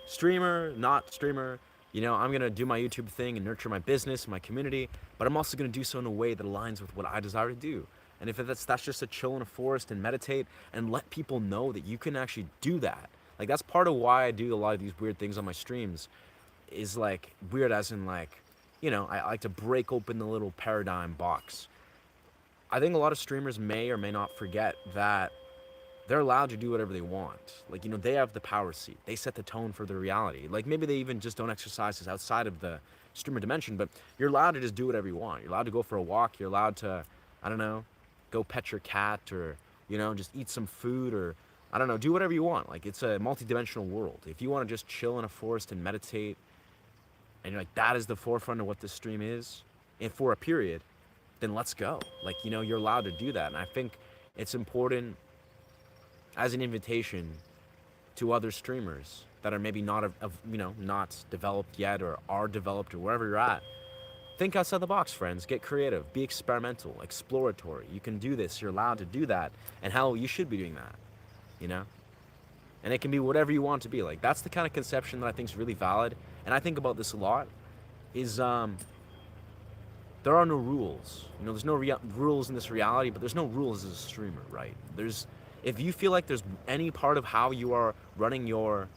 streamer, not streamer, I'm going to do my YouTube thing and nurture my business, my community, but I'm also going to do so in a way that aligns with what I desire to do. And if that's just to chill in a forest and meditate and let people know that you can actually do that. Like that's part of why I do a lot of these weird things on my streams, is like weird as in like, I like to break open the little paradigm box. I think a lot of streamers may or may not forget that they're allowed to do whatever they want. Like, they have the power seat. They set the tone for their reality. Like, maybe they even just don't exercise this outside of the streamer dimension, but you're allowed to just do whatever you want. You're allowed to go for a walk. You're allowed to, I don't know, go pet your cat, or, just eat some food, or, I don't know, do whatever you want. Like, it's a multi-dimensional world. If you want to just chill in a forest and meditate, and you're like, that is the forefront of what this stream is, and for a period, then let's go. Like, you're allowed to do that. And I think it's important as an invitation to other streamers that are maybe not not developed yet, or are developed, or wherever you're at. Think outside the box, friends. Get creative. Be experimental, exploratory. You can do this. You're allowed to do that. And hell, you should be doing that, And it can be whatever you want it to be. Like, that's the kind of conception that I think is really valid. And I think about this a lot, is there are no rules. There's no rules in this reality, but there's no rules as a streamer, right? If you feel like there's any part of how you are running your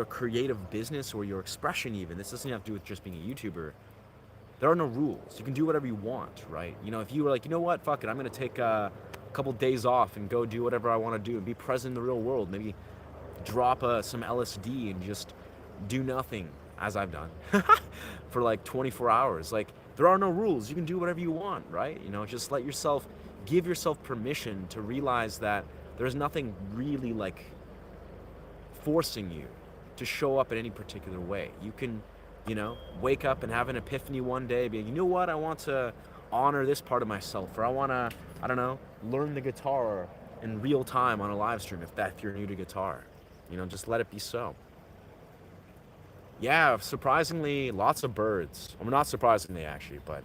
creative business, or your expression even, this doesn't have to do with just being a YouTuber, there are no rules. You can do whatever you want, right? If you were like, what, fuck it, I'm going to take a couple days off and go do whatever I want to do and be present in the real world, maybe drop some LSD and just do nothing, as I've done, for like 24 hours. Like, there are no rules. You can do whatever you want, right? Just give yourself permission to realize that there's nothing really like forcing you to show up in any particular way. You can, wake up and have an epiphany one day, be like, what, I want to honor this part of myself, or I want to, I don't know, learn the guitar in real time on a live stream if you're new to guitar. Just let it be so. Yeah, surprisingly, lots of birds. Well, not surprisingly, actually, but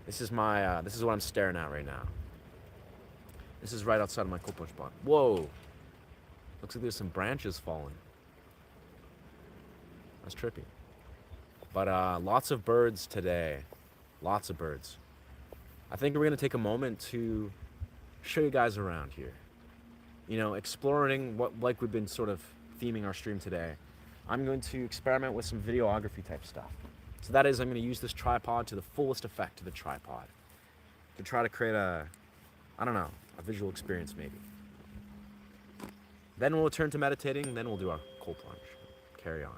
this is what I'm staring at right now. This is right outside of my cold plunge spot. Whoa. Looks like there's some branches falling. That's trippy. But lots of birds today. Lots of birds. I think we're going to take a moment to show you guys around here. Exploring what, like we've been sort of theming our stream today. I'm going to experiment with some videography type stuff. So that is, I'm going to use this tripod to the fullest effect of the tripod to try to create a visual experience maybe. Then we'll return to meditating, then we'll do our cold plunge. Carry on.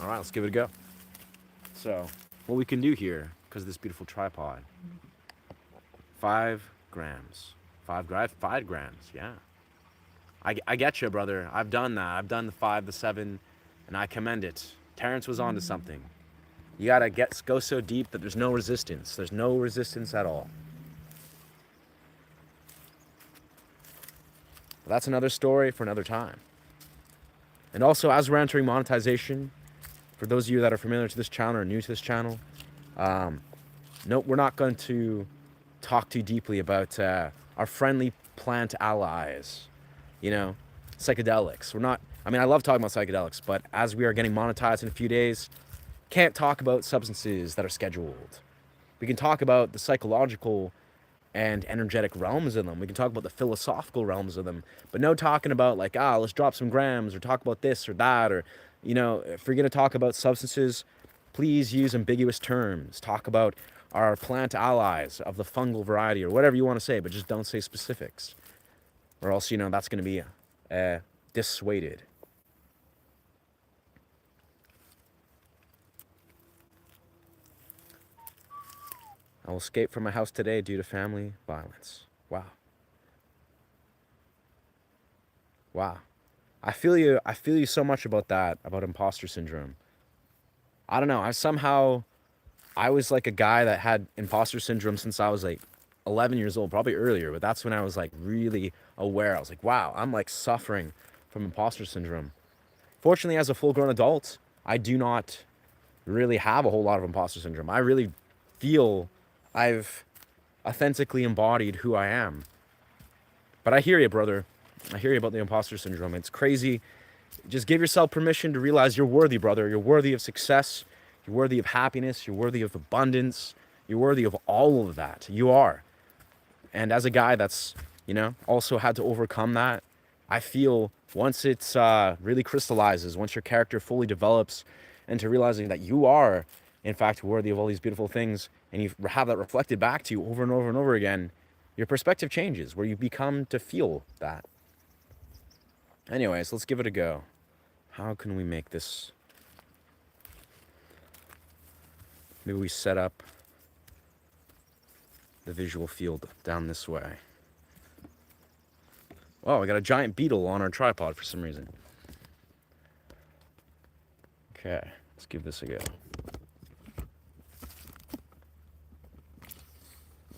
All right, let's give it a go. So, what we can do here, because of this beautiful tripod, 5 grams. 5 grams, yeah. I get you, brother. I've done that. I've done the 5, the 7, and I commend it. Terrence was onto something. You gotta go so deep that there's no resistance. There's no resistance at all. But that's another story for another time. And also, as we're entering monetization, for those of you that are familiar to this channel or new to this channel, no, we're not going to talk too deeply about our friendly plant allies, psychedelics. I love talking about psychedelics, but as we are getting monetized in a few days, can't talk about substances that are scheduled. We can talk about the psychological and energetic realms of them. We can talk about the philosophical realms of them, but no talking about like, let's drop some grams or talk about this or that, or, if you're going to talk about substances, please use ambiguous terms. Talk about our plant allies of the fungal variety or whatever you want to say, but just don't say specifics, or else, that's going to be dissuaded. I will escape from my house today due to family violence. Wow. Wow. I feel you so much about that, about imposter syndrome. I don't know. I was like a guy that had imposter syndrome since I was like 11 years old, probably earlier, but that's when I was like really aware. I was like, wow, I'm like suffering from imposter syndrome. Fortunately, as a full-grown adult, I do not really have a whole lot of imposter syndrome. I really feel I've authentically embodied who I am. But I hear you, brother. I hear you about the imposter syndrome. It's crazy. Just give yourself permission to realize you're worthy, brother. You're worthy of success. You're worthy of happiness. You're worthy of abundance. You're worthy of all of that. You are. And as a guy that's, also had to overcome that, I feel once it's really crystallizes, once your character fully develops into realizing that you are, in fact, worthy of all these beautiful things, and you have that reflected back to you over and over and over again, your perspective changes, where you become to feel that. Anyways, let's give it a go. How can we make this? Maybe we set up the visual field down this way. Oh, we got a giant beetle on our tripod for some reason. Okay, let's give this a go.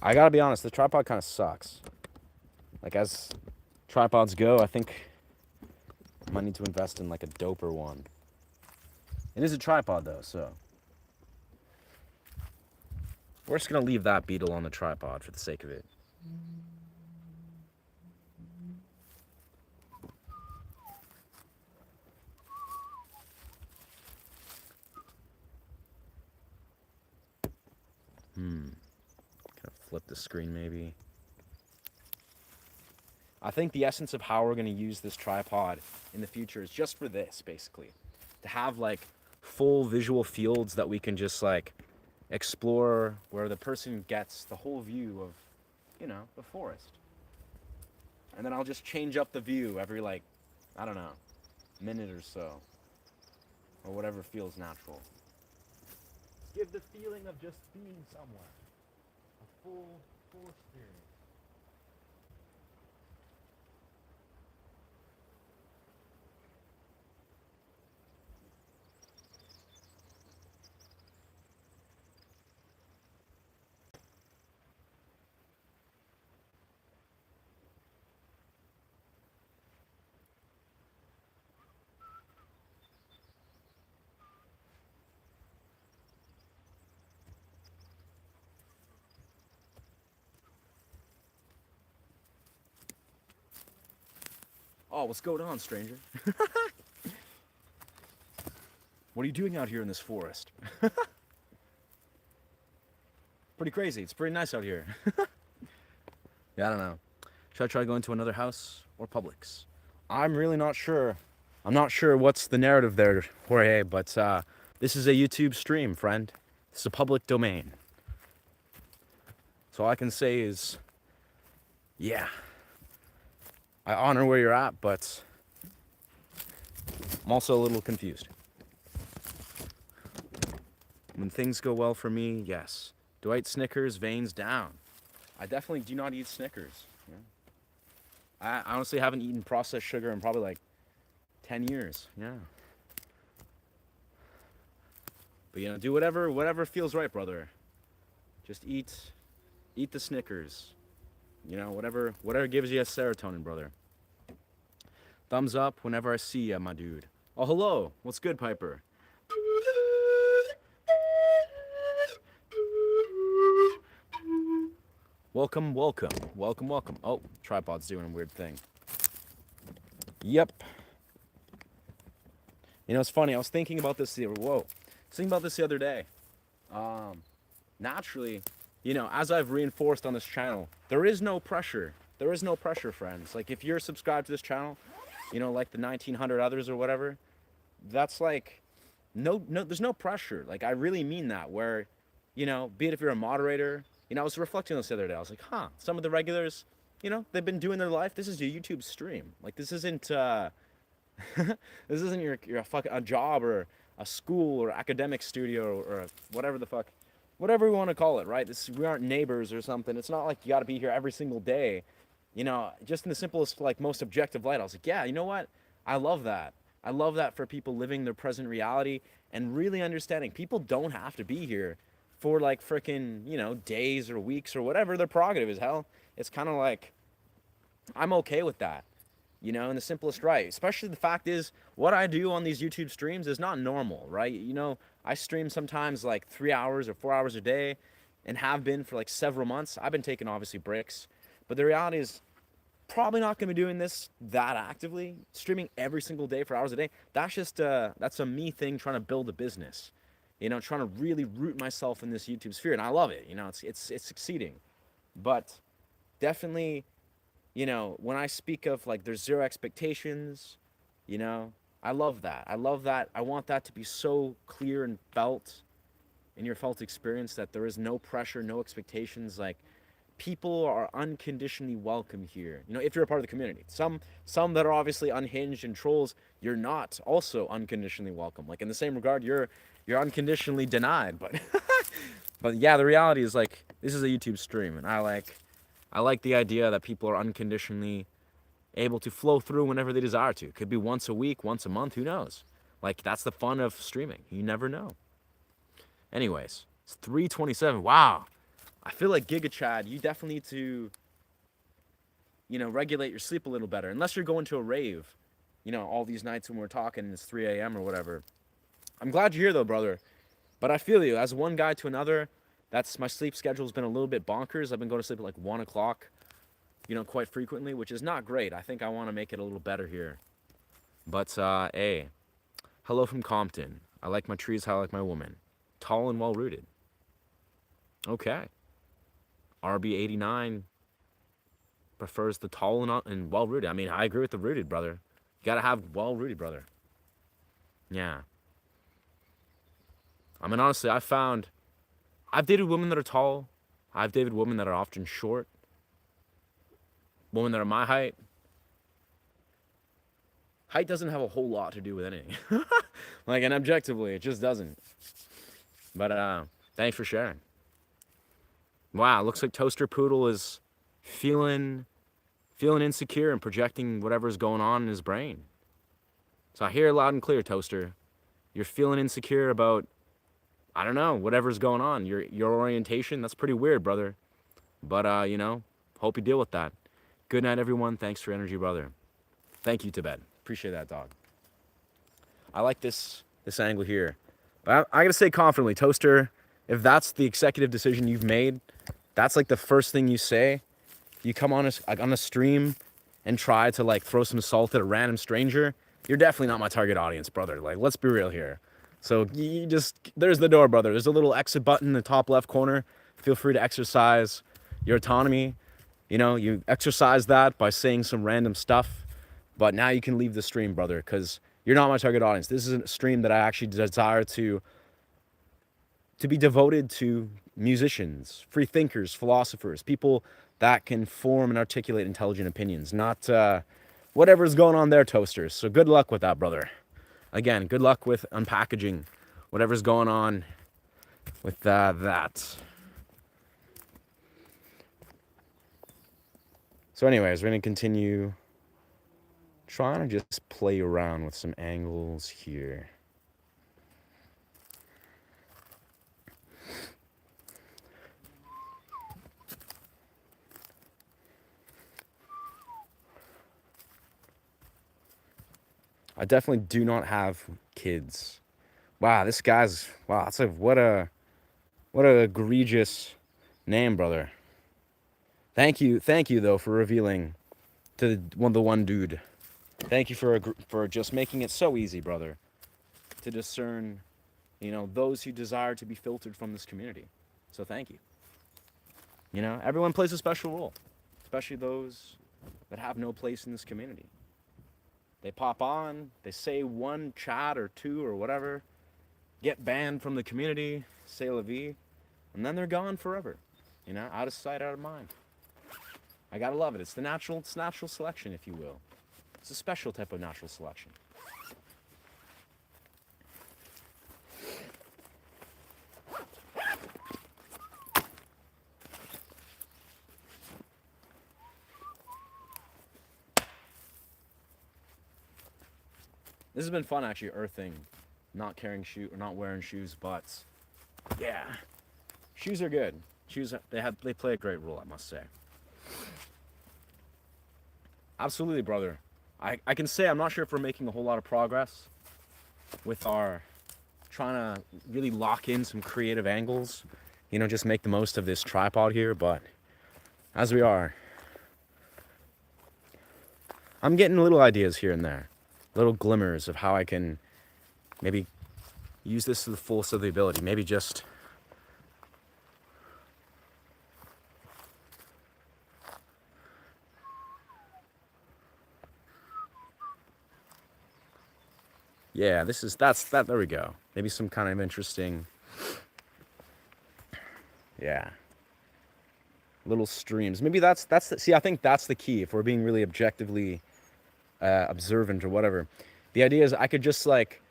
I gotta be honest, the tripod kind of sucks. Like, as tripods go, I think I might need to invest in like a doper one. It is a tripod though, so we're just gonna leave that beetle on the tripod for the sake of it. Kind of flip the screen maybe. I think the essence of how we're gonna use this tripod in the future is just for this, basically. To have like full visual fields that we can just like explore, where the person gets the whole view of, the forest. And then I'll just change up the view every like, I don't know, minute or so. Or whatever feels natural. Give the feeling of just being somewhere. A full experience. Oh, what's going on, stranger? What are you doing out here in this forest? Pretty crazy. It's pretty nice out here. Yeah, I don't know. Should I try going to another house or Publix? I'm really not sure. I'm not sure what's the narrative there, Jorge, but this is a YouTube stream, friend. This is a public domain. So all I can say is, yeah, I honor where you're at, but I'm also a little confused. When things go well for me, yes. Do I eat Snickers? Veins down. I definitely do not eat Snickers. Yeah. I honestly haven't eaten processed sugar in probably like 10 years. Yeah. But do whatever feels right, brother. Just eat the Snickers. Whatever gives you a serotonin, brother. Thumbs up whenever I see ya, my dude. Oh, hello. What's good, Piper? Welcome. Oh, tripod's doing a weird thing. Yep. It's funny. I was thinking about this the other day. Naturally, as I've reinforced on this channel, there is no pressure. There is no pressure, friends. Like, if you're subscribed to this channel, like the 1900 others or whatever, that's like, no, there's no pressure. Like, I really mean that, where, be it if you're a moderator, I was reflecting on this the other day. I was like, some of the regulars, they've been doing their life. This is your YouTube stream. Like, this isn't, this isn't your a job or a school or academic studio or whatever the fuck, whatever we want to call it, right? We aren't neighbors or something. It's not like you got to be here every single day, just in the simplest, like, most objective light. I was like, yeah, you know what? I love that. I love that for people living their present reality and really understanding people don't have to be here for like freaking, days or weeks or whatever their prerogative is. Hell, it's kind of like, I'm okay with that, in the simplest right. Especially the fact is, what I do on these YouTube streams is not normal, right? I stream sometimes like 3 hours or 4 hours a day and have been for like several months. I've been taking obviously breaks, but the reality is probably not going to be doing this that actively, streaming every single day for hours a day. That's just that's a me thing, trying to build a business. you know, trying to really root myself in this YouTube sphere, and I love it. You know, it's succeeding, but definitely, you know, when I speak of like there's zero expectations, you know, I love that. I love that. I want that to be so clear and felt in your felt experience that there is no pressure, no expectations. Like people are unconditionally welcome here. You know, if you're a part of the community. Some that are obviously unhinged and trolls, you're not also unconditionally welcome. Like in the same regard, you're unconditionally denied. But but yeah, the reality is like this is a YouTube stream, and I like the idea that people are unconditionally able to flow through whenever they desire to. Could be once a week, once a month, who knows? Like that's the fun of streaming. You never know. Anyways, it's 3:27. Wow. I feel like Giga Chad, you definitely need to, you know, regulate your sleep a little better. Unless you're going to a rave, you know, all these nights when we're talking, it's 3 a.m. or whatever. I'm glad you're here though, brother. But I feel you. As one guy to another, that's my sleep schedule's been a little bit bonkers. I've been going to sleep at like 1 o'clock, you know, quite frequently, which is not great. I think I want to make it a little better here. But, hey, hello from Compton. I like my trees how I like my woman. Tall and well rooted. Okay. RB89 prefers the tall and well rooted. I mean, I agree with the rooted, brother. You gotta have well rooted, brother. Yeah. I mean, honestly, I've dated women that are tall. I've dated women that are often short. Women that are my height. Height doesn't have a whole lot to do with anything. Like, and objectively, it just doesn't. But, thanks for sharing. Wow, looks like Toaster Poodle is feeling insecure and projecting whatever's going on in his brain. So I hear it loud and clear, Toaster. You're feeling insecure about, I don't know, whatever's going on. Your orientation, that's pretty weird, brother. But, you know, hope you deal with that. Good night, everyone. Thanks for energy, brother. Thank you, Tibet. Appreciate that, dog. I like this angle here. But I gotta say confidently, Toaster, if that's the executive decision you've made, that's like the first thing you say. You come on a stream and try to like throw some salt at a random stranger, you're definitely not my target audience, brother. Like, let's be real here. So you just, there's the door, brother. There's a little exit button in the top left corner. Feel free to exercise your autonomy. You know, you exercise that by saying some random stuff. But now you can leave the stream, brother, because you're not my target audience. This is a stream that I actually desire to be devoted to musicians, free thinkers, philosophers, people that can form and articulate intelligent opinions, not whatever's going on there, Toasters. So good luck with that, brother. Again, good luck with unpackaging whatever's going on with that. So anyways, we're going to continue trying to just play around with some angles here. I definitely do not have kids. Wow, this guy's, wow, that's a, what a egregious name, brother. Thank you though for revealing to the one dude. Thank you for just making it so easy, brother, to discern, you know, those who desire to be filtered from this community. So thank you. You know, everyone plays a special role, especially those that have no place in this community. They pop on, they say one chat or two or whatever, get banned from the community, say la vie, and then they're gone forever. You know, out of sight, out of mind. I gotta love it. It's natural selection, if you will. It's a special type of natural selection. This has been fun, actually, earthing, not carrying shoes or not wearing shoes, but yeah, shoes are good. Shoes, they play a great role, I must say. Absolutely, brother. I can say I'm not sure if we're making a whole lot of progress with our trying to really lock in some creative angles, you know, just make the most of this tripod here, but as we are, I'm getting little ideas here and there, little glimmers of how I can maybe use this to the fullest of the ability. Maybe just yeah, that's there we go. Maybe some kind of interesting, yeah, little streams. Maybe see, I think that's the key if we're being really objectively observant or whatever. The idea is I could just like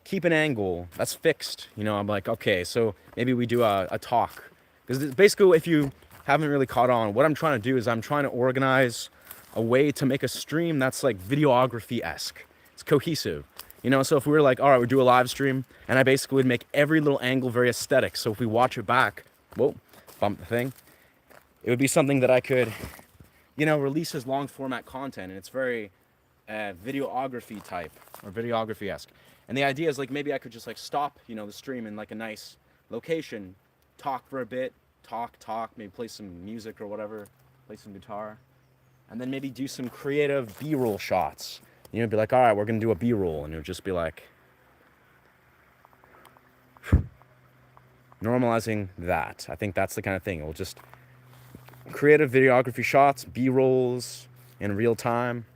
keep an angle that's fixed. You know, I'm like, okay, so maybe we do a talk. Because basically, if you haven't really caught on, what I'm trying to do is I'm trying to organize a way to make a stream that's like videography-esque. It's cohesive. You know, so if we were like, all right, we'll do a live stream, and I basically would make every little angle very aesthetic. So if we watch it back, whoa, bump the thing, it would be something that I could, you know, release as long format content. And it's very videography type or videography-esque. And the idea is like maybe I could just like stop, you know, the stream in like a nice location, talk for a bit, talk, maybe play some music or whatever, play some guitar, and then maybe do some creative B-roll shots. You know, be like, all right, we're gonna do a B-roll, and it would just be like normalizing that. I think that's the kind of thing. We'll just creative videography shots, B-rolls in real time.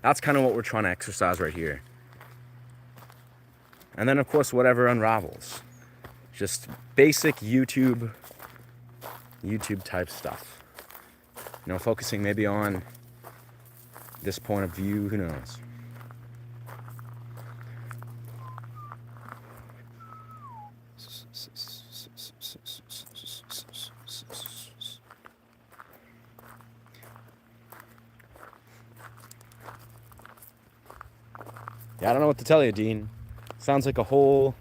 That's kind of what we're trying to exercise right here. And then, of course, whatever unravels. Just basic YouTube type stuff. You know, focusing maybe on this point of view, who knows? Yeah, I don't know what to tell you, Dean. Sounds like a whole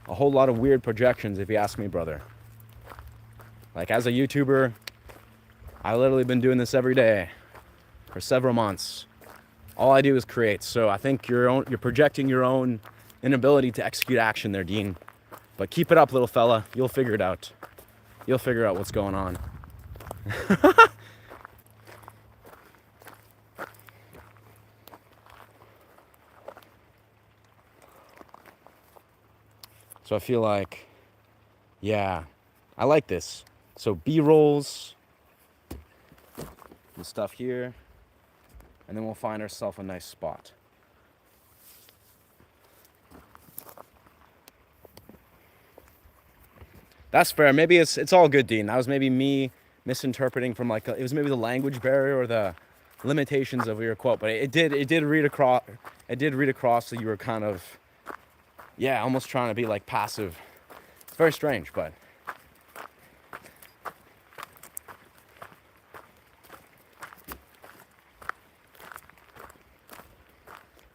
lot of weird projections, if you ask me, brother. Like, as a YouTuber, I've literally been doing this every day for several months. All I do is create. So I think you're projecting your own inability to execute action there, Dean. But keep it up, little fella. You'll figure it out. You'll figure out what's going on. So I feel like, yeah, I like this. So B-rolls, the stuff here, and then we'll find ourselves a nice spot. That's fair. Maybe it's all good, Dean. That was maybe me misinterpreting from like it was maybe the language barrier or the limitations of your quote, but it did read across. It did read across that you were kind of, yeah, almost trying to be like passive. It's very strange, but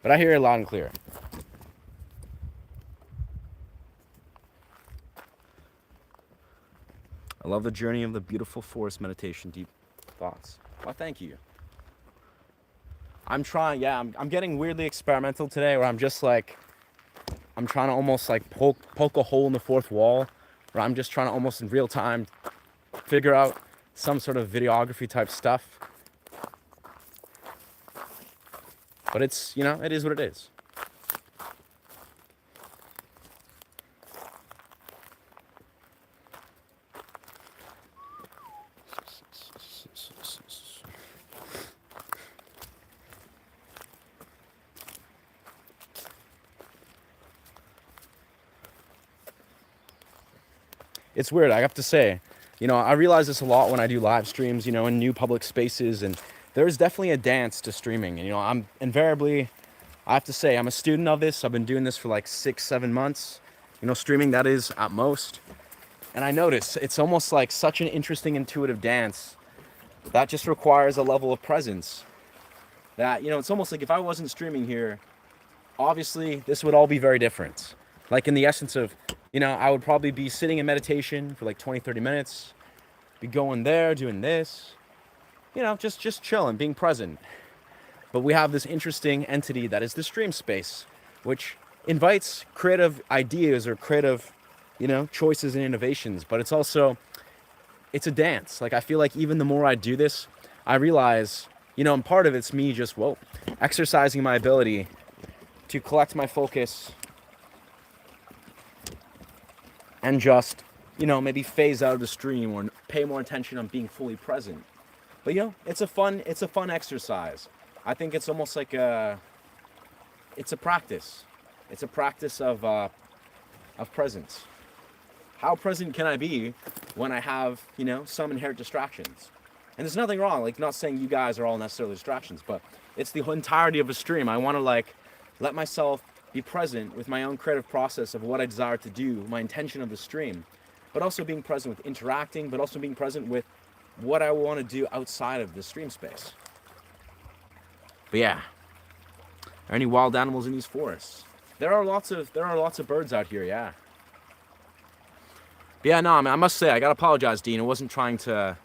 I hear it loud and clear. I love the journey of the beautiful forest meditation, deep thoughts. Well, thank you. I'm trying, yeah, I'm getting weirdly experimental today where I'm just like, I'm trying to almost like poke a hole in the fourth wall, where I'm just trying to almost in real time figure out some sort of videography type stuff. But it's, you know, it is what it is. It's weird, I have to say. You know, I realize this a lot when I do live streams, you know, in new public spaces, and there's definitely a dance to streaming. And, you know, I'm invariably, I have to say, I'm a student of this. I've been doing this for like 6-7 months, you know, streaming, that is, at most. And I notice it's almost like such an interesting intuitive dance that just requires a level of presence that, you know, it's almost like if I wasn't streaming here, obviously this would all be very different. Like in the essence of, you know, I would probably be sitting in meditation for like 20-30 minutes, be going there, doing this, you know, just chilling, being present. But we have this interesting entity that is the stream space, which invites creative ideas or creative, you know, choices and innovations. But it's also, it's a dance. Like, I feel like even the more I do this, I realize, you know, and part of it's me just, exercising my ability to collect my focus and just, maybe phase out of the stream or pay more attention on being fully present. But it's a fun exercise. I think it's almost like it's a practice. It's a practice of presence. How present can I be when I have, some inherent distractions? And there's nothing wrong, like, not saying you guys are all necessarily distractions, but it's the entirety of a stream. I want to, like, let myself be present with my own creative process of what I desire to do, my intention of the stream, but also being present with interacting, but also being present with what I want to do outside of the stream space. But yeah, are there any wild animals in these forests? There are lots of birds out here, yeah. But yeah, no, I mean, I must say, I gotta apologize, Dean. I wasn't trying to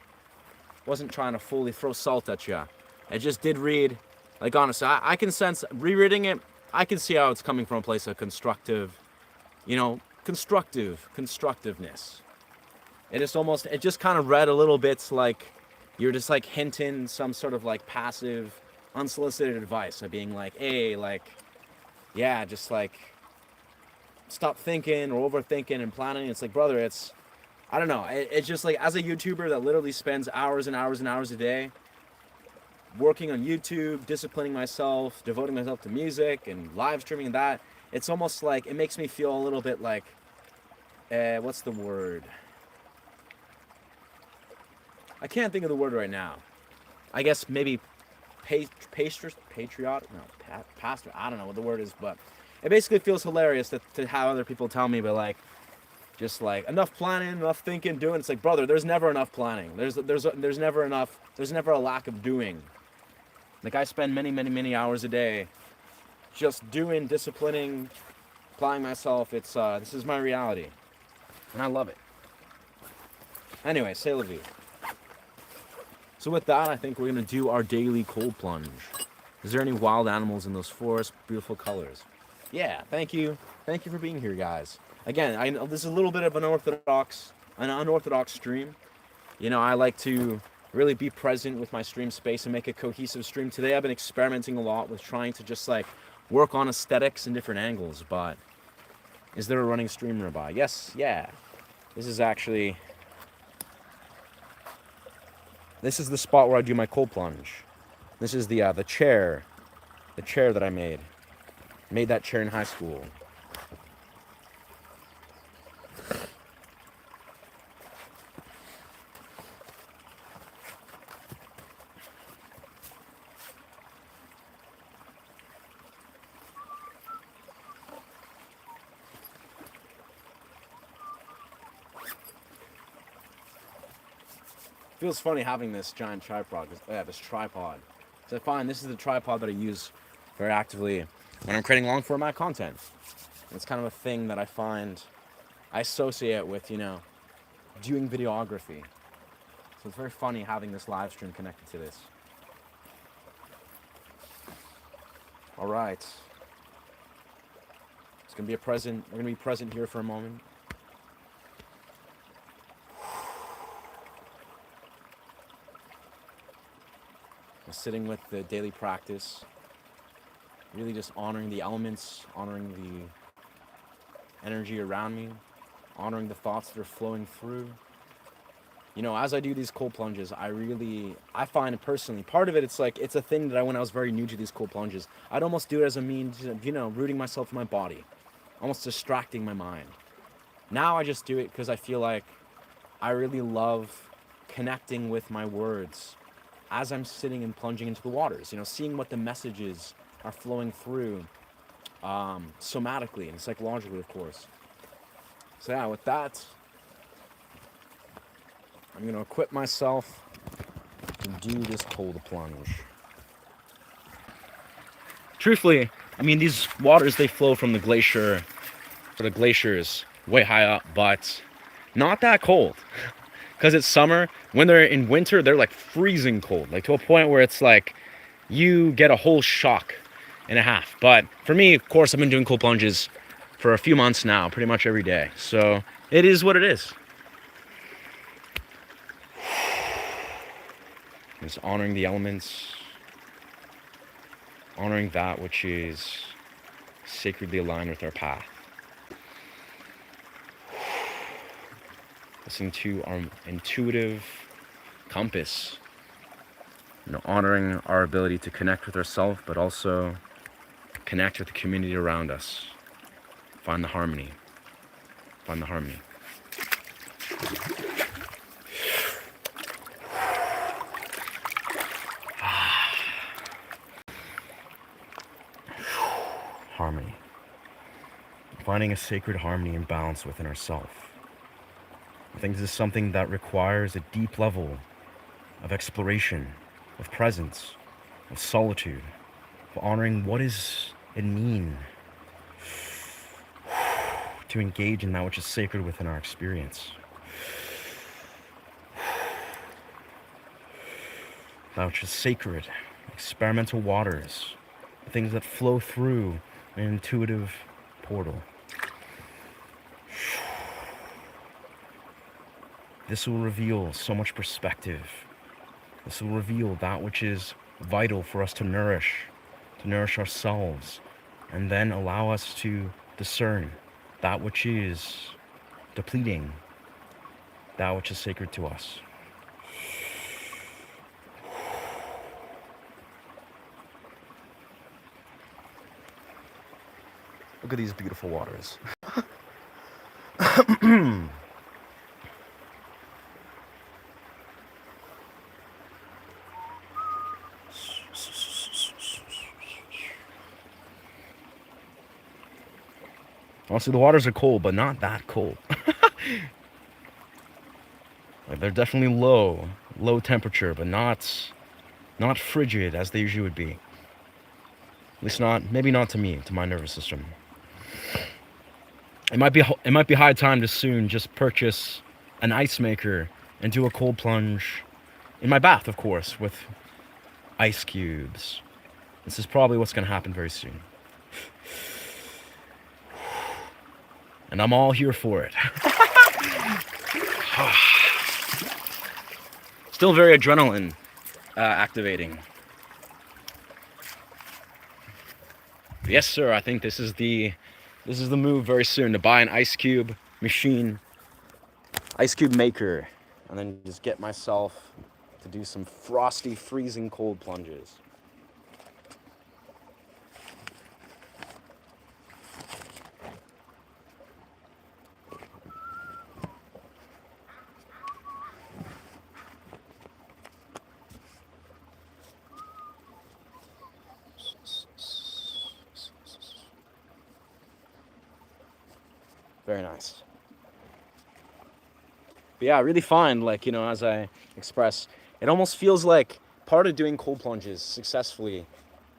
fully throw salt at you. It just did read, like, honestly, I can sense, rereading it, I can see how it's coming from a place of constructiveness. It just kind of read a little bit like you're just, like, hinting some sort of, like, passive, unsolicited advice of being like, hey, like, yeah, just, like, stop thinking or overthinking and planning. It's like, brother, I don't know. It's just like, as a YouTuber that literally spends hours and hours and hours a day working on YouTube, disciplining myself, devoting myself to music and live streaming and that, it's almost like, it makes me feel a little bit like, what's the word? I can't think of the word right now. I guess maybe patriotic? No, pastor. I don't know what the word is, but it basically feels hilarious to have other people tell me, but, like, just, like, enough planning, enough thinking, doing. It's like, brother, there's never enough planning. There's never enough. There's never a lack of doing. Like, I spend many hours a day just doing, disciplining, applying myself. This is my reality, and I love it. Anyway, c'est la vie. So with that, I think we're gonna do our daily cold plunge. Is there any wild animals in those forests? Beautiful colors. Yeah, thank you for being here, guys. Again, I know this is a little bit of an unorthodox stream. I like to really be present with my stream space and make a cohesive stream. Today I've been experimenting a lot with trying to just, like, work on aesthetics and different angles, but is there a running stream nearby? Yes, yeah. This is the spot where I do my cold plunge. This is the chair that I made. Made that chair in high school. Feels funny having this giant tripod. This tripod. So I find this is the tripod that I use very actively when I'm creating long format content. It's kind of a thing that I find I associate with, doing videography. So it's very funny having this live stream connected to this. All right. It's gonna be we're gonna be present here for a moment. Sitting with the daily practice, really just honoring the elements, honoring the energy around me, honoring the thoughts that are flowing through. As I do these cold plunges, I find personally, part of it, it's like, it's a thing that when I was very new to these cold plunges, I'd almost do it as a means of, rooting myself in my body, almost distracting my mind. Now I just do it because I feel like I really love connecting with my words as I'm sitting and plunging into the waters, seeing what the messages are flowing through somatically and psychologically, of course. So yeah, with that, I'm going to equip myself to do this cold plunge. Truthfully, I mean, these waters, they flow from the glacier, or the glaciers way high up, but not that cold. Because it's summer. When they're in winter, they're, like, freezing cold, like, to a point where it's like you get a whole shock and a half. But for me, of course, I've been doing cold plunges for a few months now, pretty much every day. So it is what it is. Just honoring the elements, honoring that which is sacredly aligned with our path. listening to our intuitive compass, honoring our ability to connect with ourselves, but also connect with the community around us. Find the harmony. Find the harmony. Harmony. Finding a sacred harmony and balance within ourselves. I think this is something that requires a deep level of exploration, of presence, of solitude, of honoring what does it mean to engage in that which is sacred within our experience. That which is sacred, experimental waters, things that flow through an intuitive portal. This will reveal so much perspective. This will reveal that which is vital for us to nourish ourselves, and then allow us to discern that which is depleting, that which is sacred to us. Look at these beautiful waters. Honestly, the waters are cold, but not that cold. Like, they're definitely low temperature, but not frigid as they usually would be. At least maybe not to me, to my nervous system. It might be high time to soon just purchase an ice maker and do a cold plunge in my bath, of course, with ice cubes. This is probably what's going to happen very soon. And I'm all here for it. Still very adrenaline activating. Yes, sir, I think this is the move very soon, to buy an ice cube machine, ice cube maker, and then just get myself to do some frosty, freezing cold plunges. Very nice. But yeah, I really find, like, as I express, it almost feels like part of doing cold plunges successfully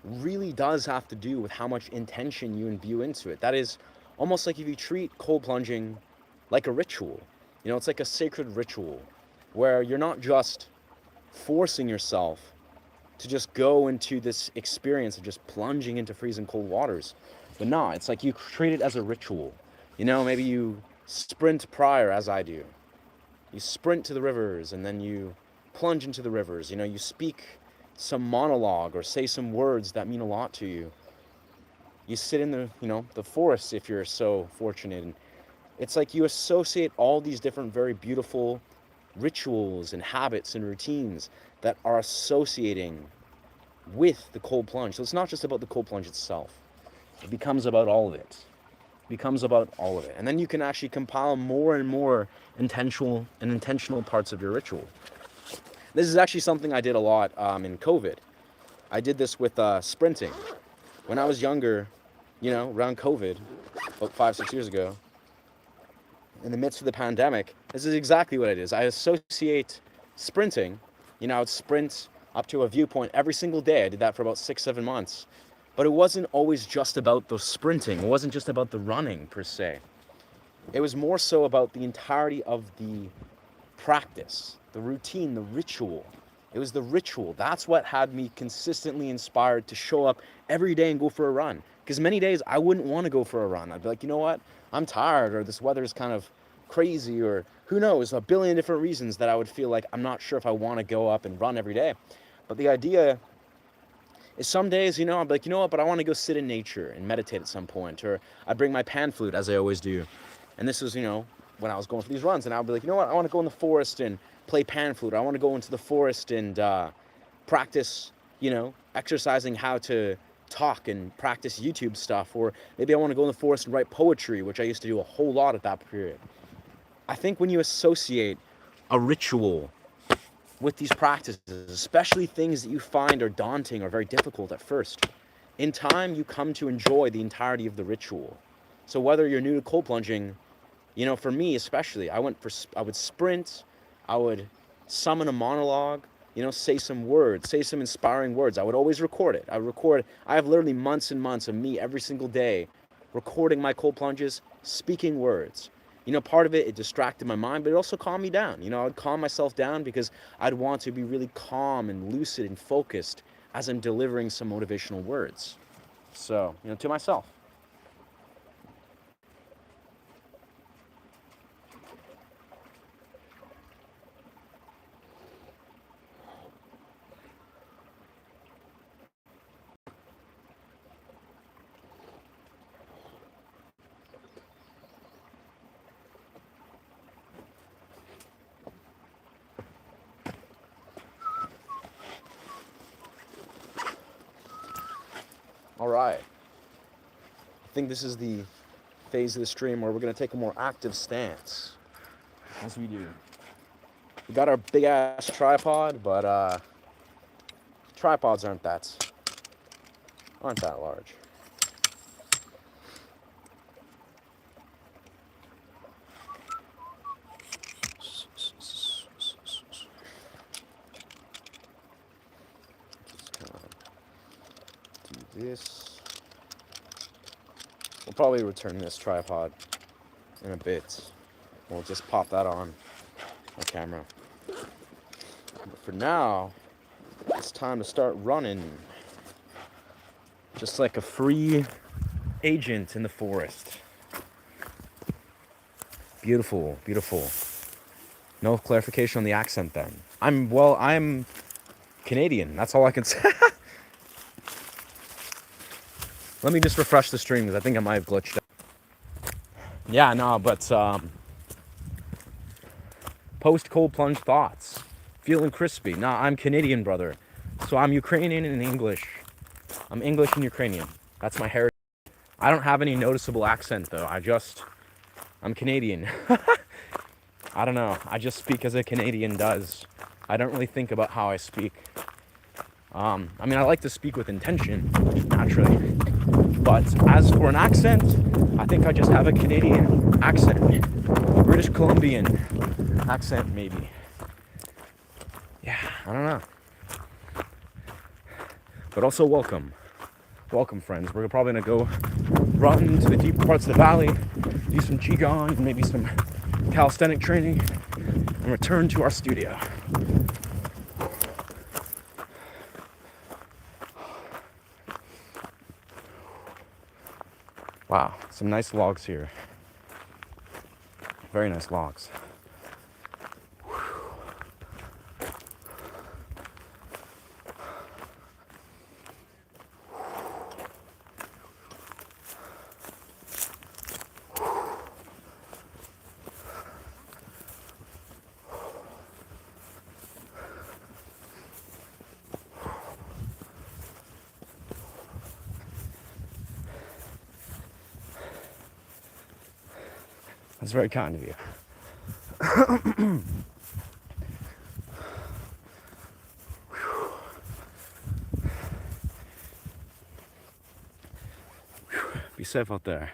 really does have to do with how much intention you imbue into it. That is almost like if you treat cold plunging like a ritual. It's like a sacred ritual where you're not just forcing yourself to just go into this experience of just plunging into freezing cold waters. But no, it's like you treat it as a ritual. Maybe you sprint prior, as I do. You sprint to the rivers and then you plunge into the rivers. You speak some monologue or say some words that mean a lot to you. You sit in the forest if you're so fortunate. And it's like you associate all these different very beautiful rituals and habits and routines that are associating with the cold plunge. So it's not just about the cold plunge itself. It becomes about all of it. And then you can actually compile more and more intentional parts of your ritual. This is actually something I did a lot in COVID. I did this with sprinting. When I was younger, around COVID, about 5-6 years ago, in the midst of the pandemic, this is exactly what it is. I associate sprinting. I would sprint up to a viewpoint every single day. I did that for about 6-7 months. But it wasn't always just about the sprinting. It wasn't just about the running, per se. It was more so about the entirety of the practice, the routine, the ritual. It was the ritual. That's what had me consistently inspired to show up every day and go for a run. Because many days I wouldn't want to go for a run. I'd be like, you know what? I'm tired, or this weather is kind of crazy, or who knows, a billion different reasons that I would feel like I'm not sure if I want to go up and run every day. But the idea is some days, I'm like, you know what, but I want to go sit in nature and meditate at some point. Or I bring my pan flute, as I always do. And this is, when I was going for these runs, and I would be like, you know what, I want to go in the forest and play pan flute. I want to go into the forest and practice, exercising how to talk and practice YouTube stuff. Or maybe I want to go in the forest and write poetry, which I used to do a whole lot at that period. I think when you associate a ritual with these practices, especially things that you find are daunting or very difficult at first, in time you come to enjoy the entirety of the ritual. So whether you're new to cold plunging, for me especially, I would sprint, I would summon a monologue, say some words, say some inspiring words. I would always record it. I have literally months and months of me every single day recording my cold plunges, speaking words. Part of it distracted my mind, but it also calmed me down. I'd calm myself down because I'd want to be really calm and lucid and focused as I'm delivering some motivational words. So, to myself. All right. I think this is the phase of the stream where we're going to take a more active stance. As we do. We got our big ass tripod, but tripods aren't that large. This. We'll probably return this tripod in a bit. We'll just pop that on my camera. But for now, it's time to start running. Just like a free agent in the forest. Beautiful, beautiful. No clarification on the accent then. I'm Canadian. That's all I can say. Let me just refresh the stream because I think I might have glitched out. Yeah, no, but post cold plunge thoughts. Feeling crispy. Nah, I'm Canadian, brother. So I'm Ukrainian and English. I'm English and Ukrainian. That's my heritage. I don't have any noticeable accent though. I'm Canadian. I don't know. I just speak as a Canadian does. I don't really think about how I speak. I like to speak with intention, naturally. But as for an accent, I think I just have a Canadian accent. British Columbian accent, maybe. Yeah, I don't know. But also welcome. Welcome, friends. We're probably going to go run into the deep parts of the valley, do some Qigong, and maybe some calisthenic training, and return to our studio. Wow, some nice logs here. Very nice logs. That's very kind of you. Be safe out there.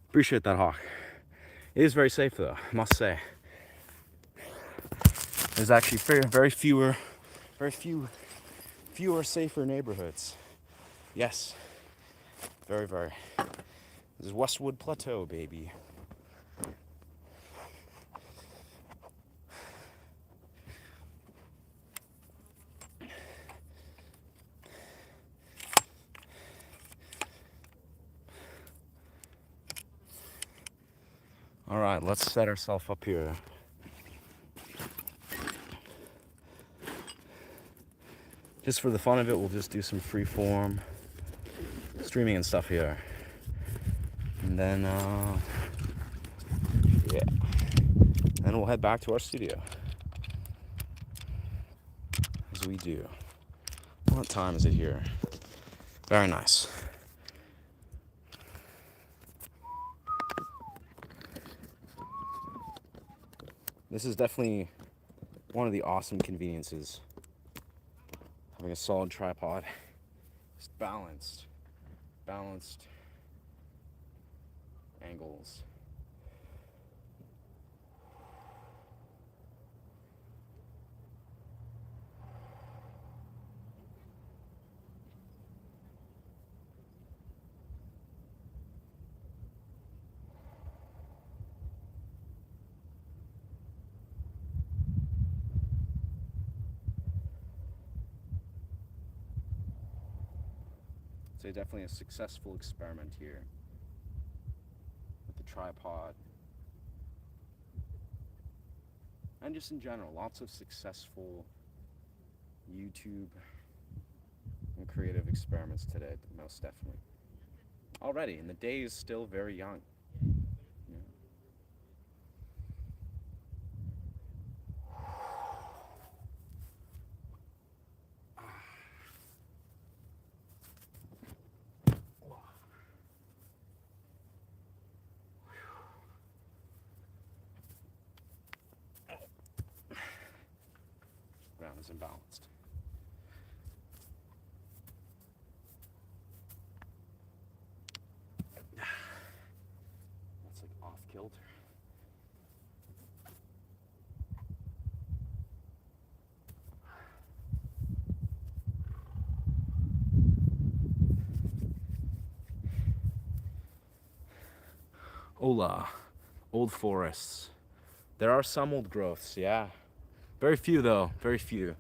Appreciate that, Hawk. It is very safe though, I must say. There's actually very fewer safer neighborhoods. Yes. Very. This is Westwood Plateau, baby. All right, let's set ourselves up here. Just for the fun of it, we'll just do some free form streaming and stuff here. And then, yeah. and we'll head back to our studio. As we do. What time is it here? Very nice. This is definitely one of the awesome conveniences. Having a solid tripod. Just balanced angles. So definitely a successful experiment here with the tripod. And just in general, lots of successful YouTube and creative experiments today, most definitely. Already, and the day is still very young. Yeah. Ground is imbalanced. That's like off kilter. Hola, old forests. There are some old growths, yeah. Very few though, very few.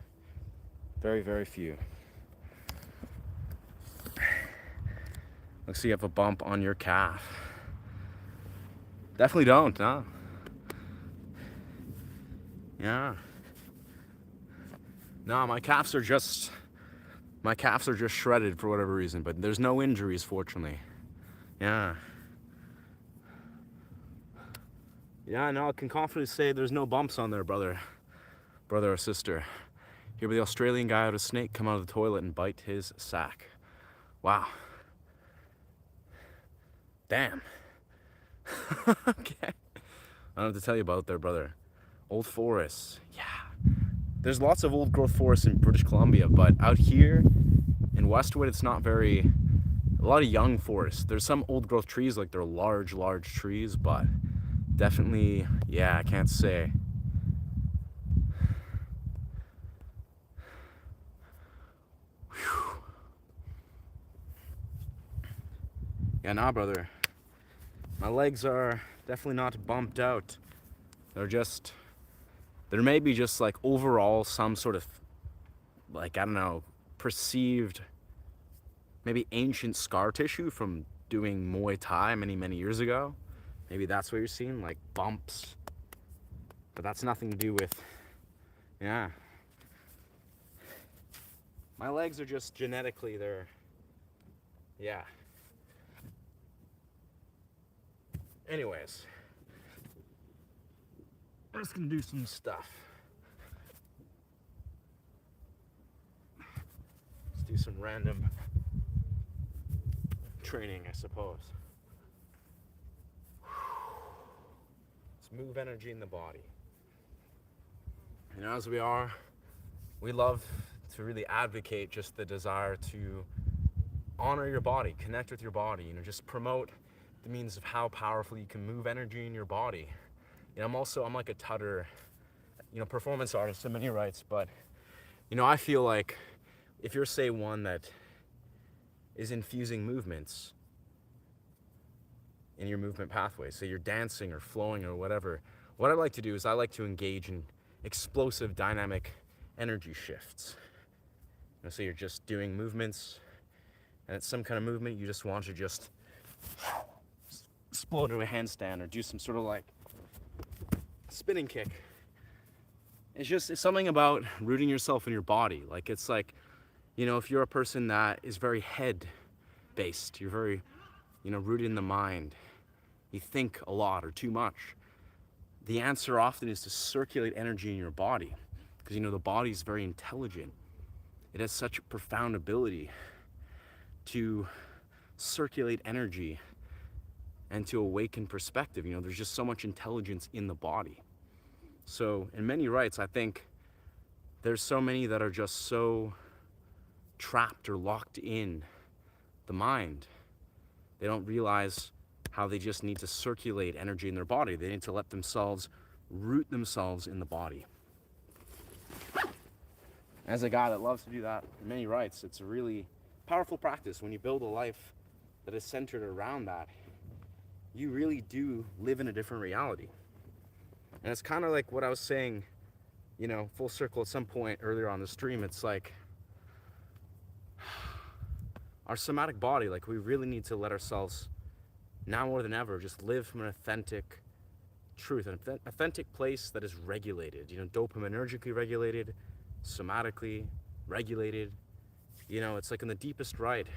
Very, very few. Looks like you have a bump on your calf. Definitely don't, no. Yeah. No, my calves are just shredded for whatever reason, but there's no injuries, fortunately. Yeah. Yeah, no, I can confidently say there's no bumps on there, brother or sister. Here by the Australian guy had a snake come out of the toilet and bite his sack. Wow. Damn. Okay. I don't know what to tell you about there, brother. Old forests. Yeah. There's lots of old growth forests in British Columbia, but out here in Westwood, it's not a lot of young forests. There's some old growth trees, like they're large trees, but definitely, yeah, I can't say. Whew. Yeah, nah, brother. My legs are definitely not bumped out. There may be just like overall some sort of, like, I don't know, perceived, maybe ancient scar tissue from doing Muay Thai many years ago. Maybe that's what you're seeing, like bumps. But that's nothing to do with, yeah. My legs are just genetically, yeah. Anyways, we're just gonna do some stuff. Let's do some random training, I suppose. Let's move energy in the body. And as we love to really advocate just the desire to honor your body, connect with your body, just promote the means of how powerful you can move energy in your body. I'm like a tutter, performance artist in many rights, but, I feel like if you're, say, one that is infusing movements in your movement pathway, say you're dancing or flowing or whatever, what I like to do is I like to engage in explosive dynamic energy shifts. So you're just doing movements, and it's some kind of movement you just want to just explode into a handstand or do some sort of like spinning kick. It's something about rooting yourself in your body. Like, it's like, if you're a person that is very head based, you're very, rooted in the mind, you think a lot or too much, the answer often is to circulate energy in your body, because the body is very intelligent. It has such a profound ability to circulate energy and to awaken perspective. There's just so much intelligence in the body. So in many rites, I think there's so many that are just so trapped or locked in the mind. They don't realize how they just need to circulate energy in their body. They need to let themselves root themselves in the body. As a guy that loves to do that in many rites, it's a really powerful practice. When you build a life that is centered around that, you really do live in a different reality. And it's kind of like what I was saying, full circle at some point earlier on the stream. It's like our somatic body, like we really need to let ourselves, now more than ever, just live from an authentic truth, an authentic place that is regulated, dopaminergically regulated, somatically regulated. It's like in the deepest rite,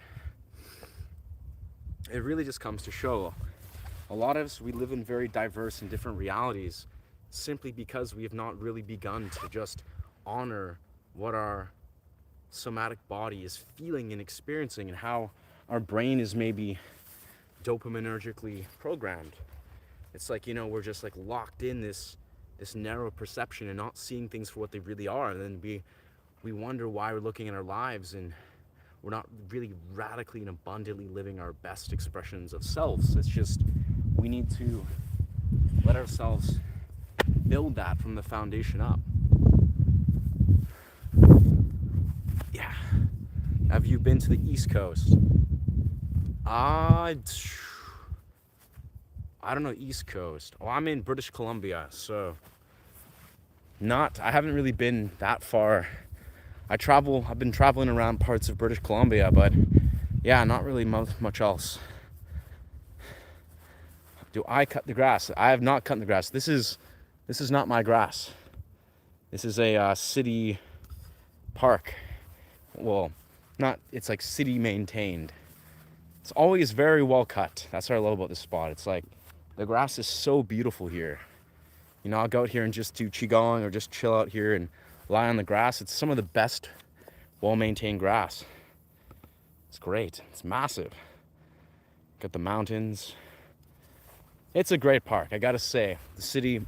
it really just comes to show a lot of us, we live in very diverse and different realities simply because we have not really begun to just honor what our somatic body is feeling and experiencing, and how our brain is maybe dopaminergically programmed. It's like, we're just like locked in this narrow perception and not seeing things for what they really are. And then we wonder why we're looking at our lives and we're not really radically and abundantly living our best expressions of selves. It's just, we need to let ourselves build that from the foundation up. Yeah. Have you been to the East Coast? I don't know, East Coast. Oh, I'm in British Columbia, so I haven't really been that far. I've been traveling around parts of British Columbia, but yeah, not really much else. Do I cut the grass? I have not cut the grass. This is not my grass. This is a city park. Well, it's like city maintained. It's always very well cut. That's what I love about this spot. It's like, the grass is so beautiful here. I'll go out here and just do qigong or just chill out here and lie on the grass. It's some of the best well-maintained grass. It's great. It's massive. Got the mountains. It's a great park. I gotta say, the city,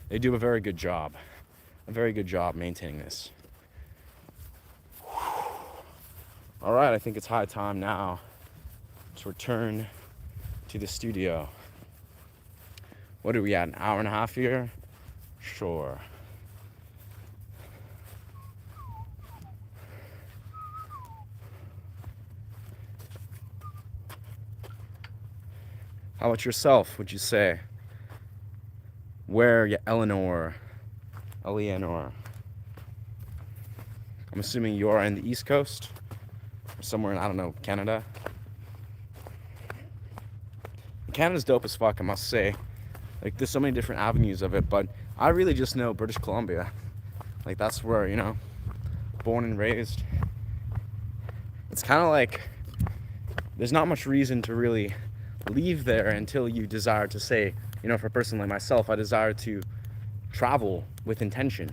they do a very good job maintaining this. All right, I think it's high time now to return to the studio. What are we at, an hour and a half here? Sure. How about yourself, would you say? Where, yeah, Eleanor? I'm assuming you are in the East Coast? Or somewhere in, I don't know, Canada? Canada's dope as fuck, I must say. Like, there's so many different avenues of it, but I really just know British Columbia. Like, that's where, born and raised. It's kind of like, there's not much reason to really leave there until you desire to say, for a person like myself, I desire to travel with intention.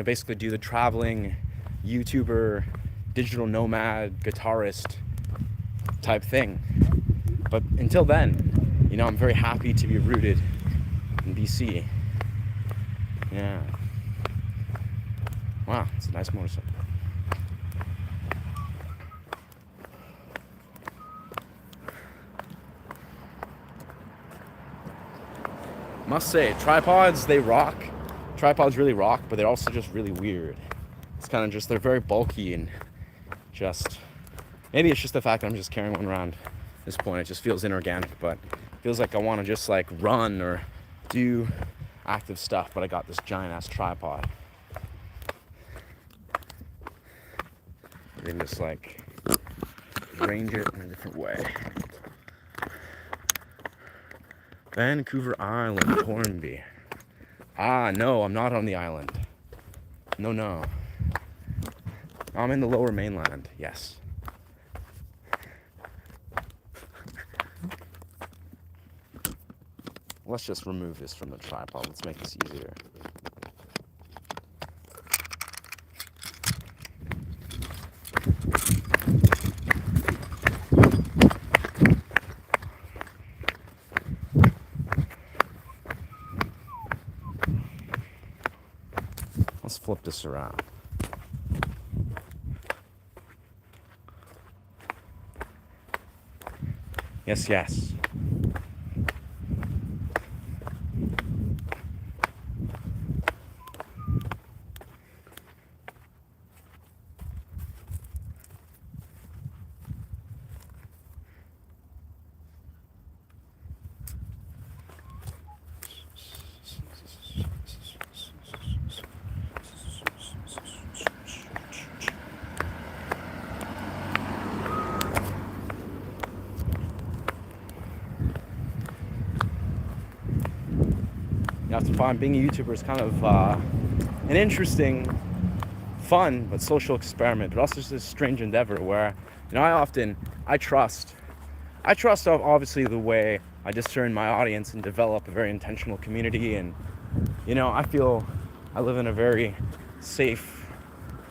Basically do the traveling YouTuber, digital nomad, guitarist type thing. But until then, I'm very happy to be rooted in BC. Yeah. Wow, it's a nice motorcycle. Must say, tripods, they rock. Tripods really rock, but they're also just really weird. It's kind of just, they're very bulky and just, maybe it's just the fact that I'm just carrying one around at this point. It just feels inorganic, but it feels like I want to just like run or do active stuff, but I got this giant ass tripod. You can just like range it in a different way. Vancouver Island, Hornby. No, I'm not on the island. No. I'm in the lower mainland, yes. Let's just remove this from the tripod. Let's make this easier. Let's flip this around. Yes, yes. You have to find being a YouTuber is kind of an interesting, fun, but social experiment, but also just a strange endeavor where, I trust obviously the way I discern my audience and develop a very intentional community. And, I feel I live in a very safe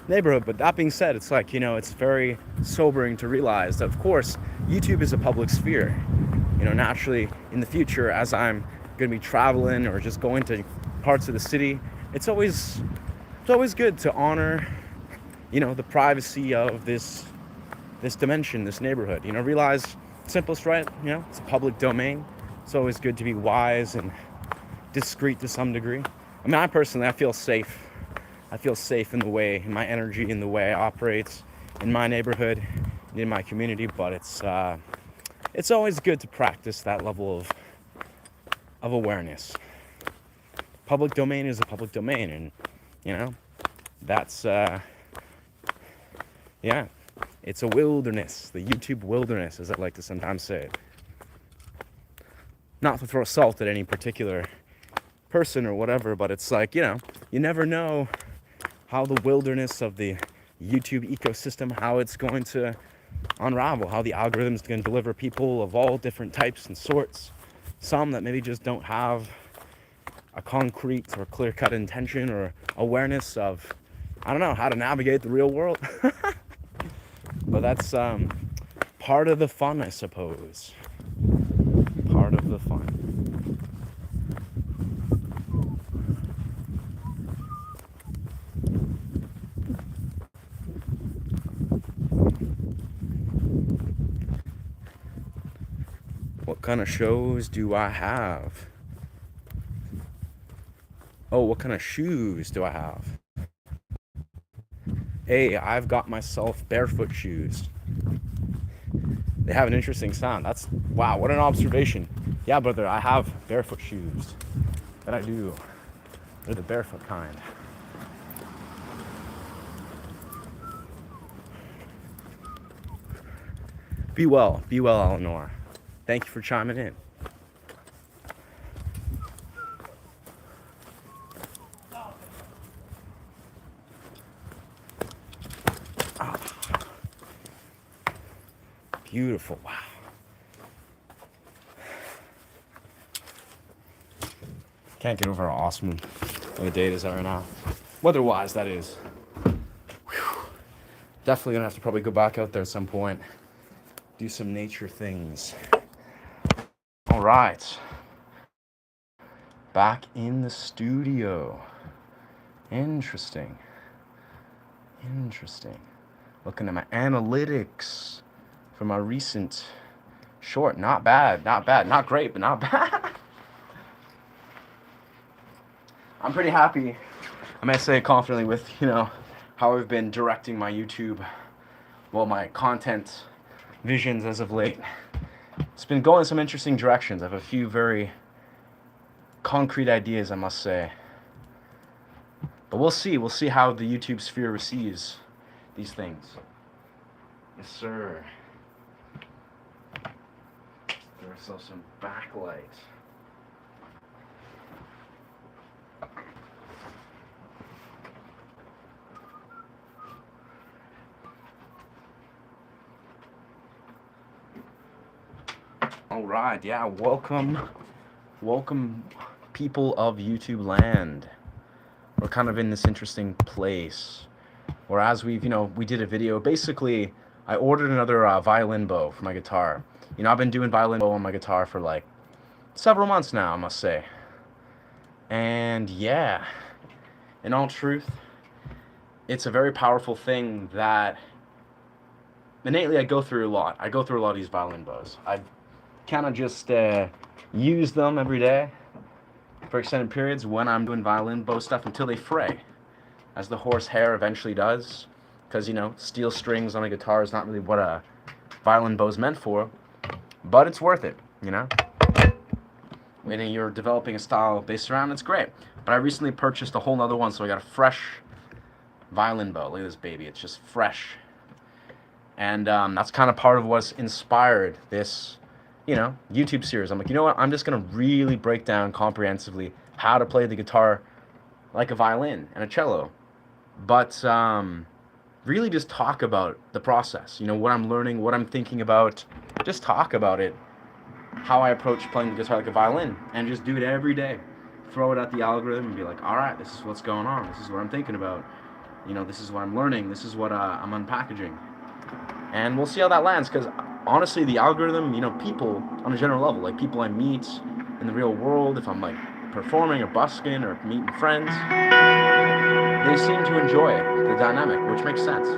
neighborhood. But that being said, it's like, it's very sobering to realize that, of course, YouTube is a public sphere. Naturally, in the future, as I'm going to be traveling or just going to parts of the city, it's always good to honor, the privacy of this dimension, this neighborhood. Realize simplest right, it's a public domain. It's always good to be wise and discreet to some degree. I mean, I feel safe. I feel safe in my energy, in the way I operate in my neighborhood, in my community. But it's always good to practice that level of awareness. Public domain is a public domain, and that's it's a wilderness, the YouTube wilderness, as I like to sometimes say. Not to throw salt at any particular person or whatever, but it's like, you never know how the wilderness of the YouTube ecosystem, how it's going to unravel, how the algorithm is going to deliver people of all different types and sorts. Some that maybe just don't have a concrete or clear-cut intention or awareness of, how to navigate the real world. But that's part of the fun, I suppose. Part of the fun. What kind of shows do I have? Oh, what kind of shoes do I have? Hey, I've got myself barefoot shoes. They have an interesting sound. Wow, what an observation. Yeah, brother, I have barefoot shoes. That I do. They're the barefoot kind. Be well, Eleanor. Thank you for chiming in. Beautiful, wow. Can't get over how awesome the day is right now. Weather-wise, that is. Whew. Definitely gonna have to probably go back out there at some point. Do some nature things. All right. Back in the studio. Interesting. Looking at my analytics for my recent short. Not bad. Not great, but not bad. I'm pretty happy, I may say confidently, with, how I've been directing my YouTube, my content visions as of late. It's been going in some interesting directions. I have a few very concrete ideas, I must say. But we'll see. We'll see how the YouTube sphere receives these things. Yes, sir. Give ourselves some backlight. All right, yeah, welcome Welcome, people of YouTube land. We're kind of in this interesting place where, as we did a video. Basically, I ordered another violin bow for my guitar. I've been doing violin bow on my guitar for like several months now, I must say. And yeah, in all truth, it's a very powerful thing that innately I go through a lot. I go through a lot of these violin bows. I kind of just use them every day for extended periods when I'm doing violin bow stuff until they fray, as the horsehair eventually does. Because, steel strings on a guitar is not really what a violin bow is meant for, but it's worth it, When you're developing a style based around, it's great. But I recently purchased a whole other one, so I got a fresh violin bow. Look at this baby, it's just fresh. And that's kind of part of what's inspired this, YouTube series. I'm like, you know what? I'm just going to really break down comprehensively how to play the guitar like a violin and a cello. But really just talk about the process, what I'm learning, what I'm thinking about. Just talk about it, how I approach playing the guitar like a violin, and just do it every day. Throw it at the algorithm and be like, all right, this is what's going on. This is what I'm thinking about. This is what I'm learning. This is what I'm unpackaging. And we'll see how that lands, because honestly, the algorithm, people on a general level, like people I meet in the real world, if I'm like performing or busking or meeting friends, they seem to enjoy the dynamic, which makes sense.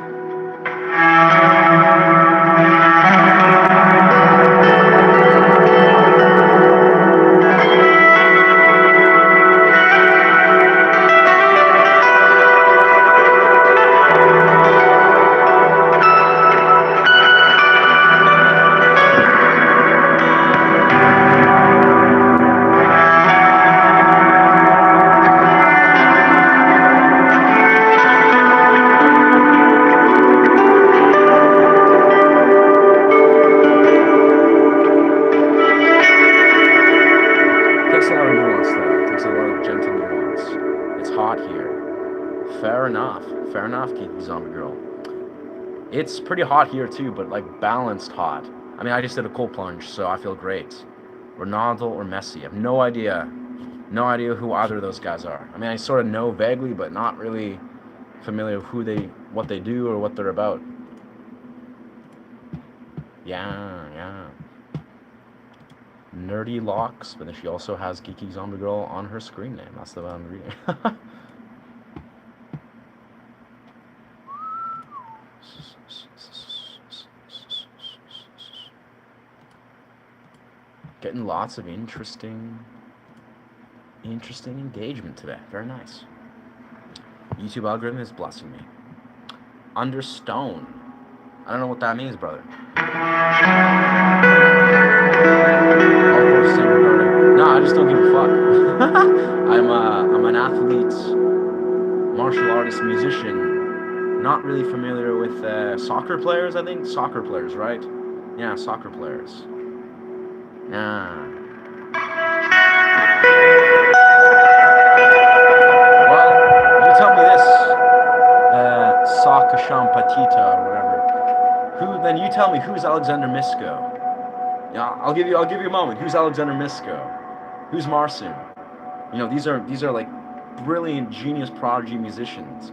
Takes a lot of nuance, though. It takes a lot of gentle nuance. It's hot here. Fair enough. Fair enough, Kiki Zombie Girl. It's pretty hot here, too, but, like, balanced hot. I mean, I just did a cold plunge, so I feel great. Ronaldo or Messi. I have no idea. No idea who either of those guys are. I mean, I sort of know vaguely, but not really familiar with what they do or what they're about. Yeah. Nerdy Locks, but then she also has Geeky Zombie Girl on her screen name. That's the one I'm reading. Getting lots of interesting engagement today. Very nice. YouTube algorithm is blessing me. Understone. I don't know what that means, brother. No, I just don't give a fuck. I'm an athlete, martial artist, musician. Not really familiar with soccer players, I think. Soccer players, right? Yeah, soccer players. Yeah. Well, you tell me this, Saka Shampatita or whatever. Then you tell me who's Alexander Misko. Yeah, I'll give you a moment. Who's Alexander Misko? Who's Marcin? These are like brilliant, genius, prodigy musicians.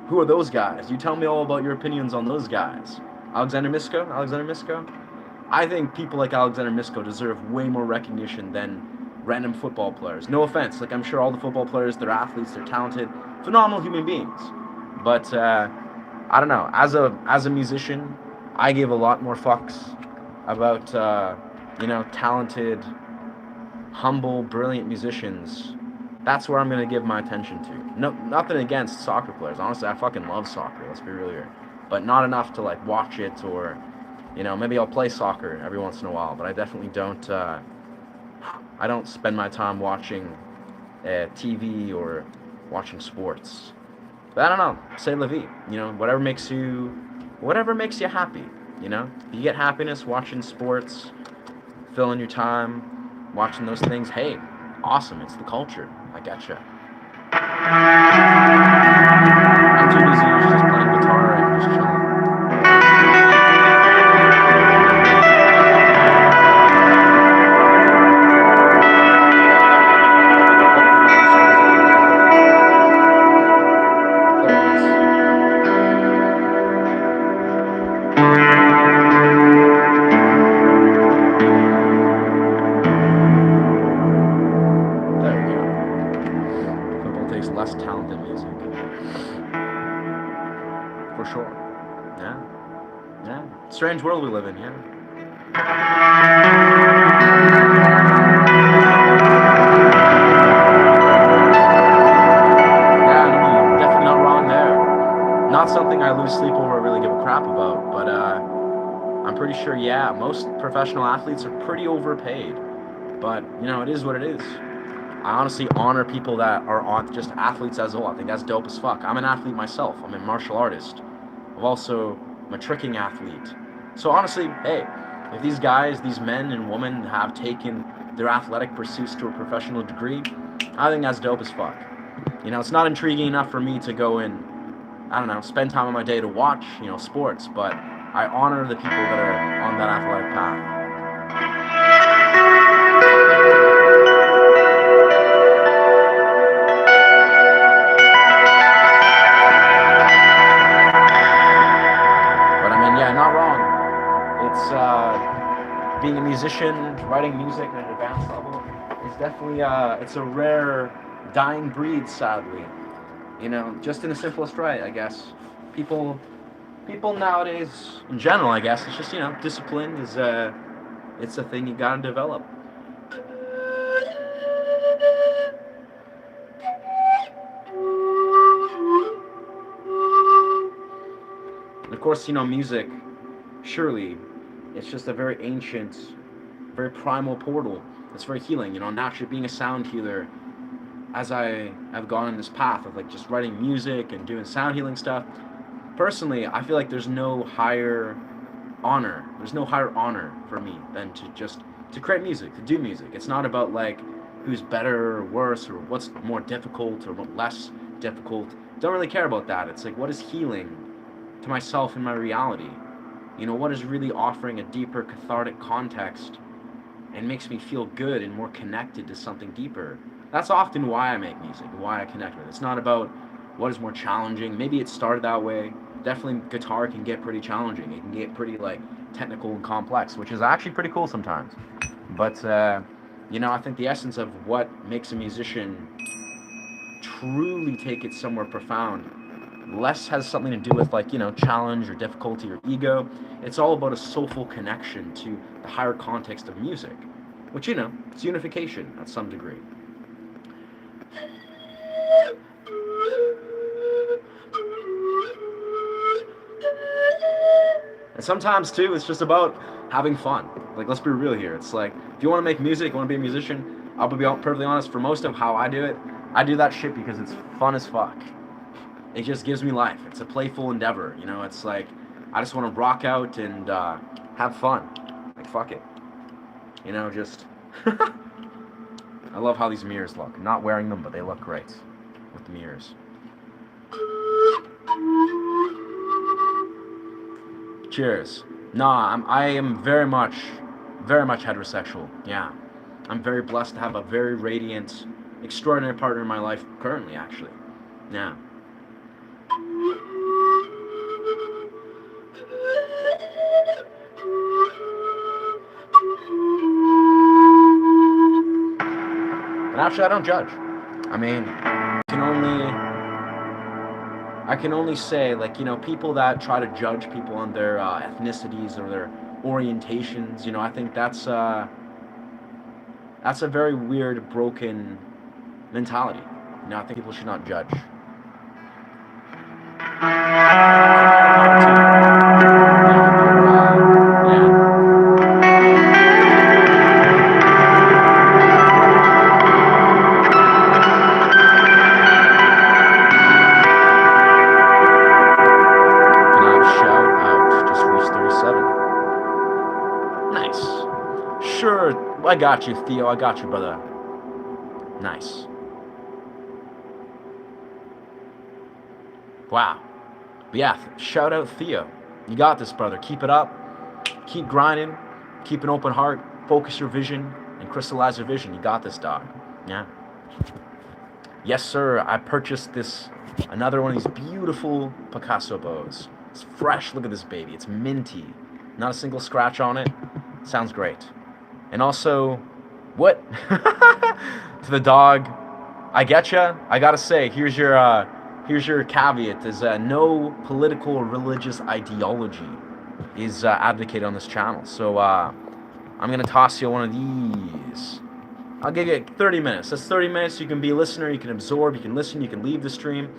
Who are those guys? You tell me all about your opinions on those guys. Alexander Misko? I think people like Alexander Misko deserve way more recognition than random football players. No offense, like I'm sure all the football players, they're athletes, they're talented, phenomenal human beings. But I don't know. As a musician, I give a lot more fucks about talented, humble, brilliant musicians. That's where I'm gonna give my attention to. No, nothing against soccer players. Honestly, I fucking love soccer. Let's be real here, but not enough to like watch it or, maybe I'll play soccer every once in a while. But I definitely don't. I don't spend my time watching TV or watching sports. But I don't know. C'est la vie. Whatever makes you happy. If you get happiness watching sports, filling your time, watching those things, hey, awesome. It's the culture. I getcha. I'm too busy just playing guitar and just chilling. for sure. Yeah, yeah. Strange world we live in. Yeah. Yeah, no, no, you're definitely not wrong there. Not something I lose sleep over or really give a crap about, but I'm pretty sure, yeah, most professional athletes are pretty overpaid. But, it is what it is. I honestly honor people that are on just athletes as a whole. I think that's dope as fuck. I'm an athlete myself. I'm a martial artist. I'm a tricking athlete. So honestly, hey, if these guys, these men and women have taken their athletic pursuits to a professional degree, I think that's dope as fuck. It's not intriguing enough for me to go and, I don't know, spend time on my day to watch, sports, but I honor the people that are on that athletic path. But I mean, yeah, not wrong. It's being a musician, writing music at an advanced level is definitely it's a rare dying breed, sadly. Just in the simplest way, I guess. People, people nowadays, in general, I guess, it's just discipline is it's a thing you gotta develop. And of course, music. Surely, it's just a very ancient, very primal portal. It's very healing. Naturally, being a sound healer, as I have gone in this path of like just writing music and doing sound healing stuff. Personally, I feel like there's no higher honor. There's no higher honor for me than to create music, to do music. It's not about like who's better or worse or what's more difficult or what less difficult. Don't really care about that. It's like what is healing to myself and my reality. What is really offering a deeper cathartic context and makes me feel good and more connected to something deeper. That's often why I make music and why I connect with it. It's not about what is more challenging. Maybe it started that way. Definitely guitar can get pretty challenging. It can get pretty like technical and complex, which is actually pretty cool sometimes. But I think the essence of what makes a musician truly take it somewhere profound less has something to do with like challenge or difficulty or ego. It's all about a soulful connection to the higher context of music, which it's unification at some degree. And sometimes too, it's just about having fun. Like, let's be real here. It's like if you want to make music, you want to be a musician. I'll be perfectly honest. For most of how I do it, I do that shit because it's fun as fuck. It just gives me life. It's a playful endeavor. It's like I just want to rock out and have fun. Like fuck it. Just I love how these mirrors look. I'm not wearing them, but they look great with the mirrors. Cheers. Nah, I am very much heterosexual. Yeah, I'm very blessed to have a very radiant, extraordinary partner in my life currently. Actually, yeah. And actually, I don't judge. I mean, I can only say, like, people that try to judge people on their ethnicities or their orientations, I think that's a very weird, broken mentality. I think people should not judge. Sure, I got you, Theo. I got you, brother. Nice. Wow. But yeah, shout out Theo. You got this, brother. Keep it up. Keep grinding. Keep an open heart. Focus your vision and crystallize your vision. You got this, dog. Yeah. Yes, sir. I purchased another one of these beautiful Picasso bows. It's fresh. Look at this baby. It's minty. Not a single scratch on it. Sounds great. And also, what? To the dog, I getcha. I gotta say, here's your here's your caveat: is no political or religious ideology is advocated on this channel. So I'm gonna toss you one of these. I'll give you 30 minutes. That's 30 minutes. You can be a listener. You can absorb. You can listen. You can leave the stream.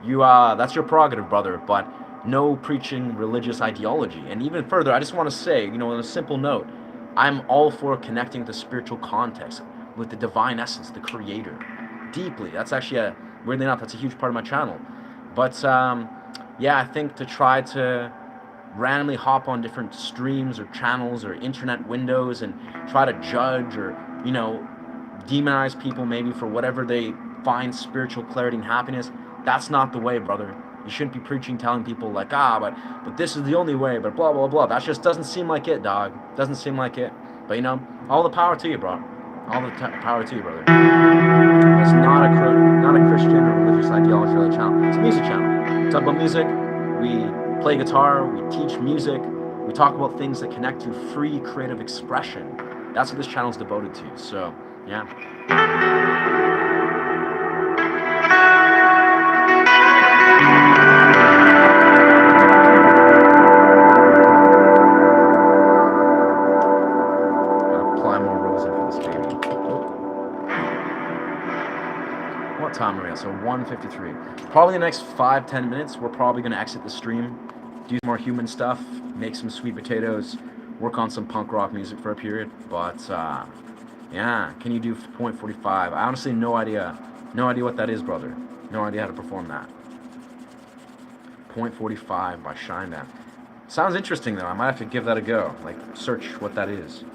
That's your prerogative, brother. But no preaching religious ideology. And even further, I just want to say, on a simple note, I'm all for connecting the spiritual context with the divine essence, the Creator, deeply. That's actually weirdly enough, that's a huge part of my channel. But yeah, I think to try to randomly hop on different streams or channels or internet windows and try to judge or demonize people maybe for whatever they find spiritual clarity and happiness, that's not the way, brother. You shouldn't be preaching, telling people like, but this is the only way, but blah, blah, blah. That just doesn't seem like it, dog. Doesn't seem like it. But all the power to you, bro. All the power to you, brother. It's not a Christian or religious ideology or channel. It's a music channel. We talk about music. We play guitar. We teach music. We talk about things that connect to free creative expression. That's what this channel is devoted to. So, yeah. Time are we at? So 1:53. Probably the next 5-10 minutes, we're probably going to exit the stream, do more human stuff, make some sweet potatoes, work on some punk rock music for a period. But yeah, can you do .45? I honestly no idea what that is, brother. No idea how to perform that. .45 by Shinedown. Sounds interesting though. I might have to give that a go. Like search what that is.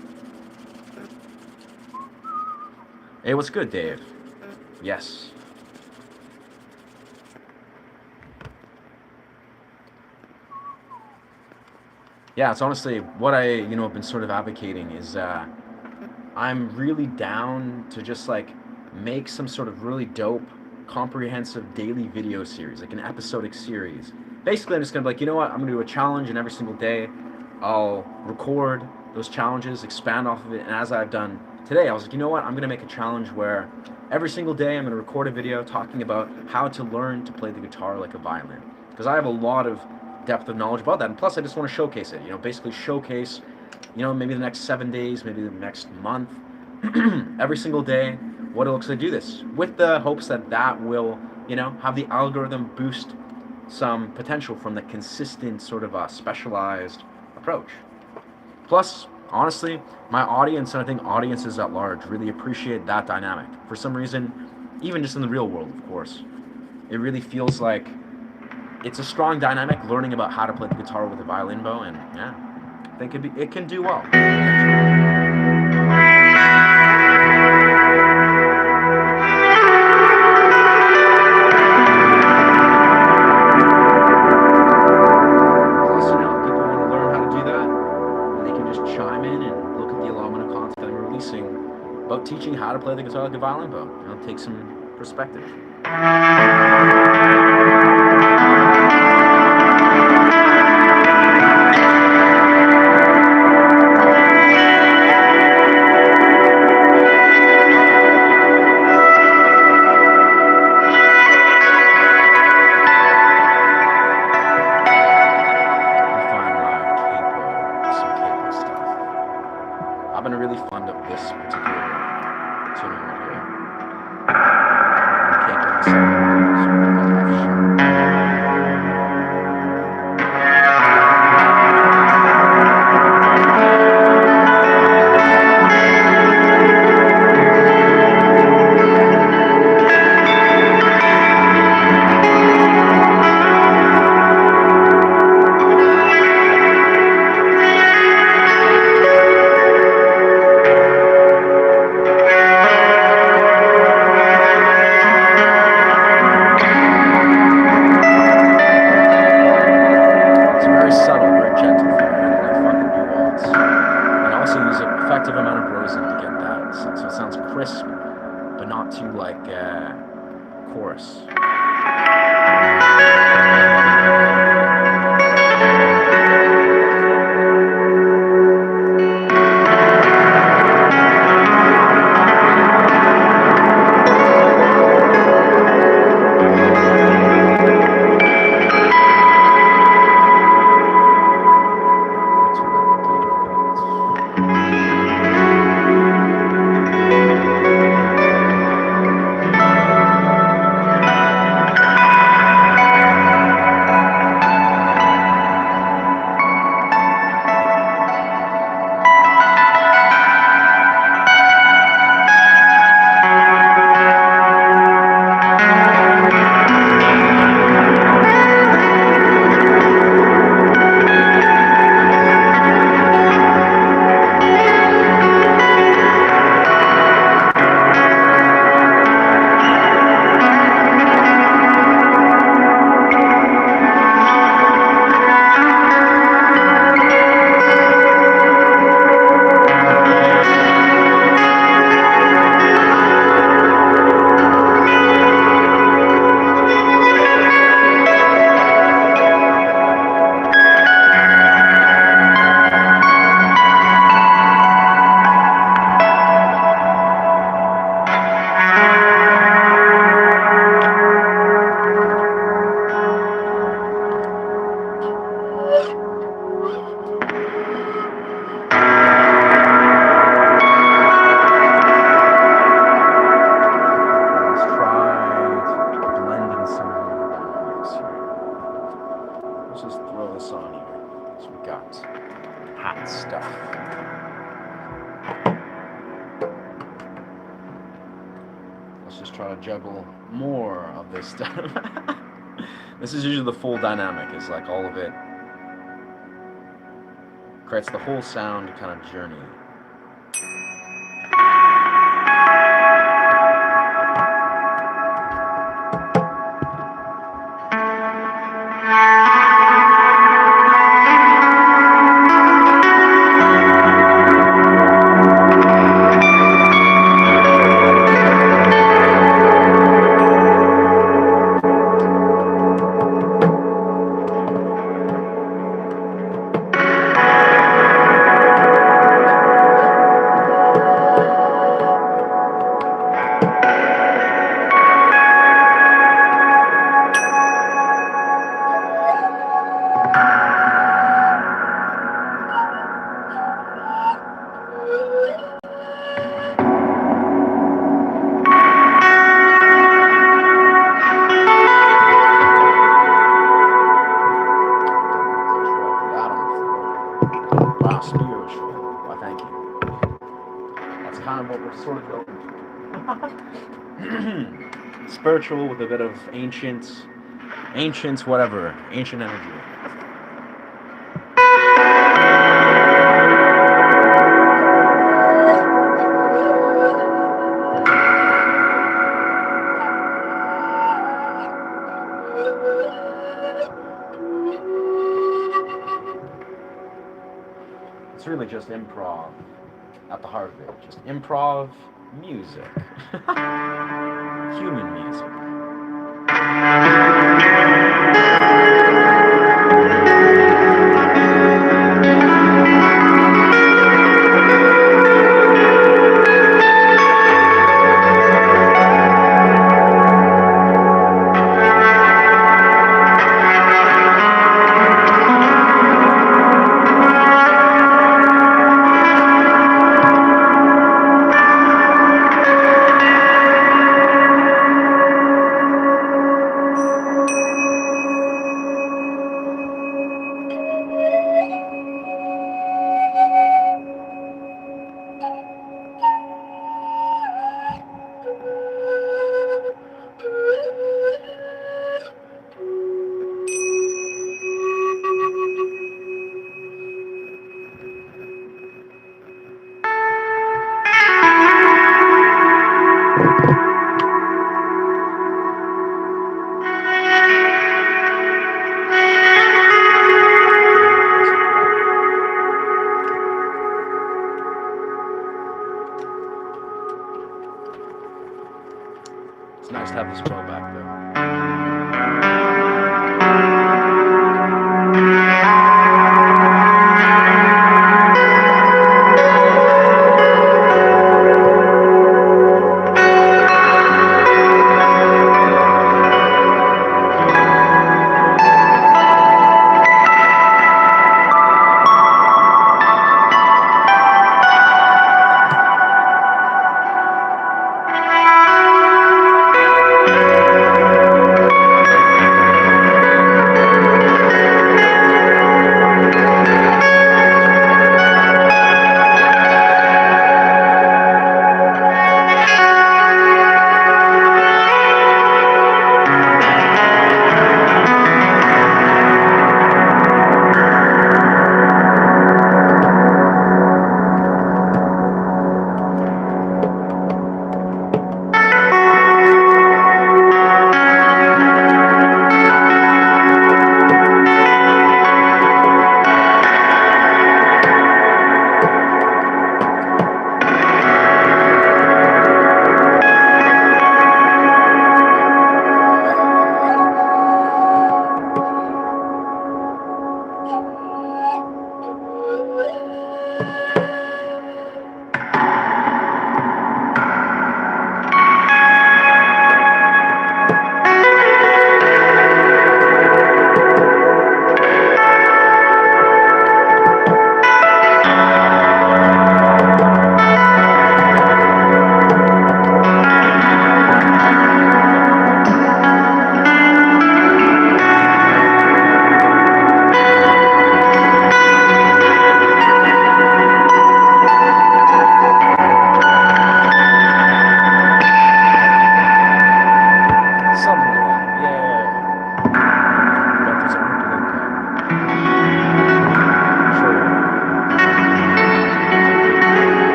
Hey, what's good, Dave? Yes. Yeah, it's honestly what I have been sort of advocating is I'm really down to just like make some sort of really dope comprehensive daily video series, like an episodic series. Basically, I'm just gonna be like, you know what, I'm gonna do a challenge, and every single day I'll record those challenges, expand off of it. And as I've done today, I was like, you know what, I'm gonna make a challenge where every single day I'm gonna record a video talking about how to learn to play the guitar like a violin, because I have a lot of depth of knowledge about that, and plus I just want to showcase it, basically showcase, maybe the next 7 days, maybe the next month, every single day, what it looks like to do this, with the hopes that will, have the algorithm boost some potential from the consistent sort of specialized approach. Plus, honestly, my audience, and I think audiences at large, really appreciate that dynamic. For some reason, even just in the real world, of course, it really feels like it's a strong dynamic learning about how to play the guitar with a violin bow, and yeah, I think it can do well. Plus, people want to learn how to do that, and they can just chime in and look at the allotment of content I'm releasing about teaching how to play the guitar like a violin bow. Take some perspective. throw this on here. So we got hot stuff. Let's just try to juggle more of this stuff. This is usually the full dynamic. It's like all of it creates the whole sound kind of journey. Sort of going spiritual with a bit of ancient whatever, ancient energy. It's really just improv at the heart of it. Just improv music. Human music.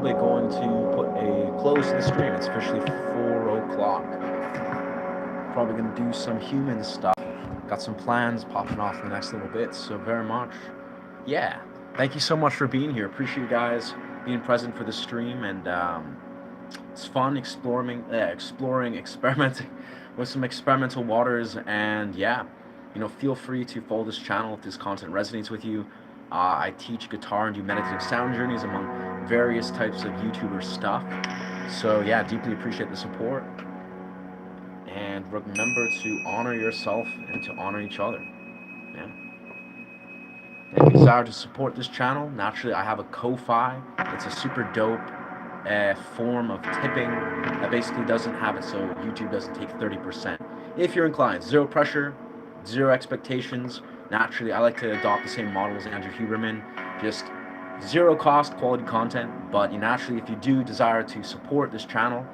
probably going to put a close to the stream. It's officially 4 o'clock. Probably going to do some human stuff. Got some plans popping off in the next little bit. So very much, yeah. Thank you so much for being here. Appreciate you guys being present for the stream, and it's fun exploring, experimenting with some experimental waters. And yeah, feel free to follow this channel if this content resonates with you. I teach guitar and do meditative sound journeys among various types of YouTuber stuff. So yeah, deeply appreciate the support. And remember to honor yourself and to honor each other. Yeah. If you desire to support this channel, naturally I have a Ko-Fi. It's a super dope form of tipping that basically doesn't have it, so YouTube doesn't take 30%. If you're inclined, zero pressure, zero expectations. Naturally, I like to adopt the same model as Andrew Huberman, just zero cost, quality content. But naturally, if you do desire to support this channel,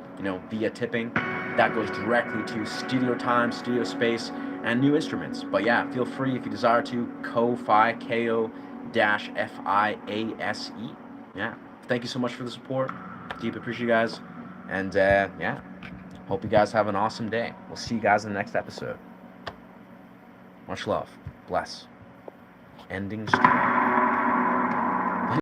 via tipping, that goes directly to studio time, studio space, and new instruments. But yeah, feel free if you desire to. Ko-Fi, Ko-Fiase. Yeah. Thank you so much for the support. Deep appreciate you guys. And yeah, hope you guys have an awesome day. We'll see you guys in the next episode. Much love. Bless. Ending stream.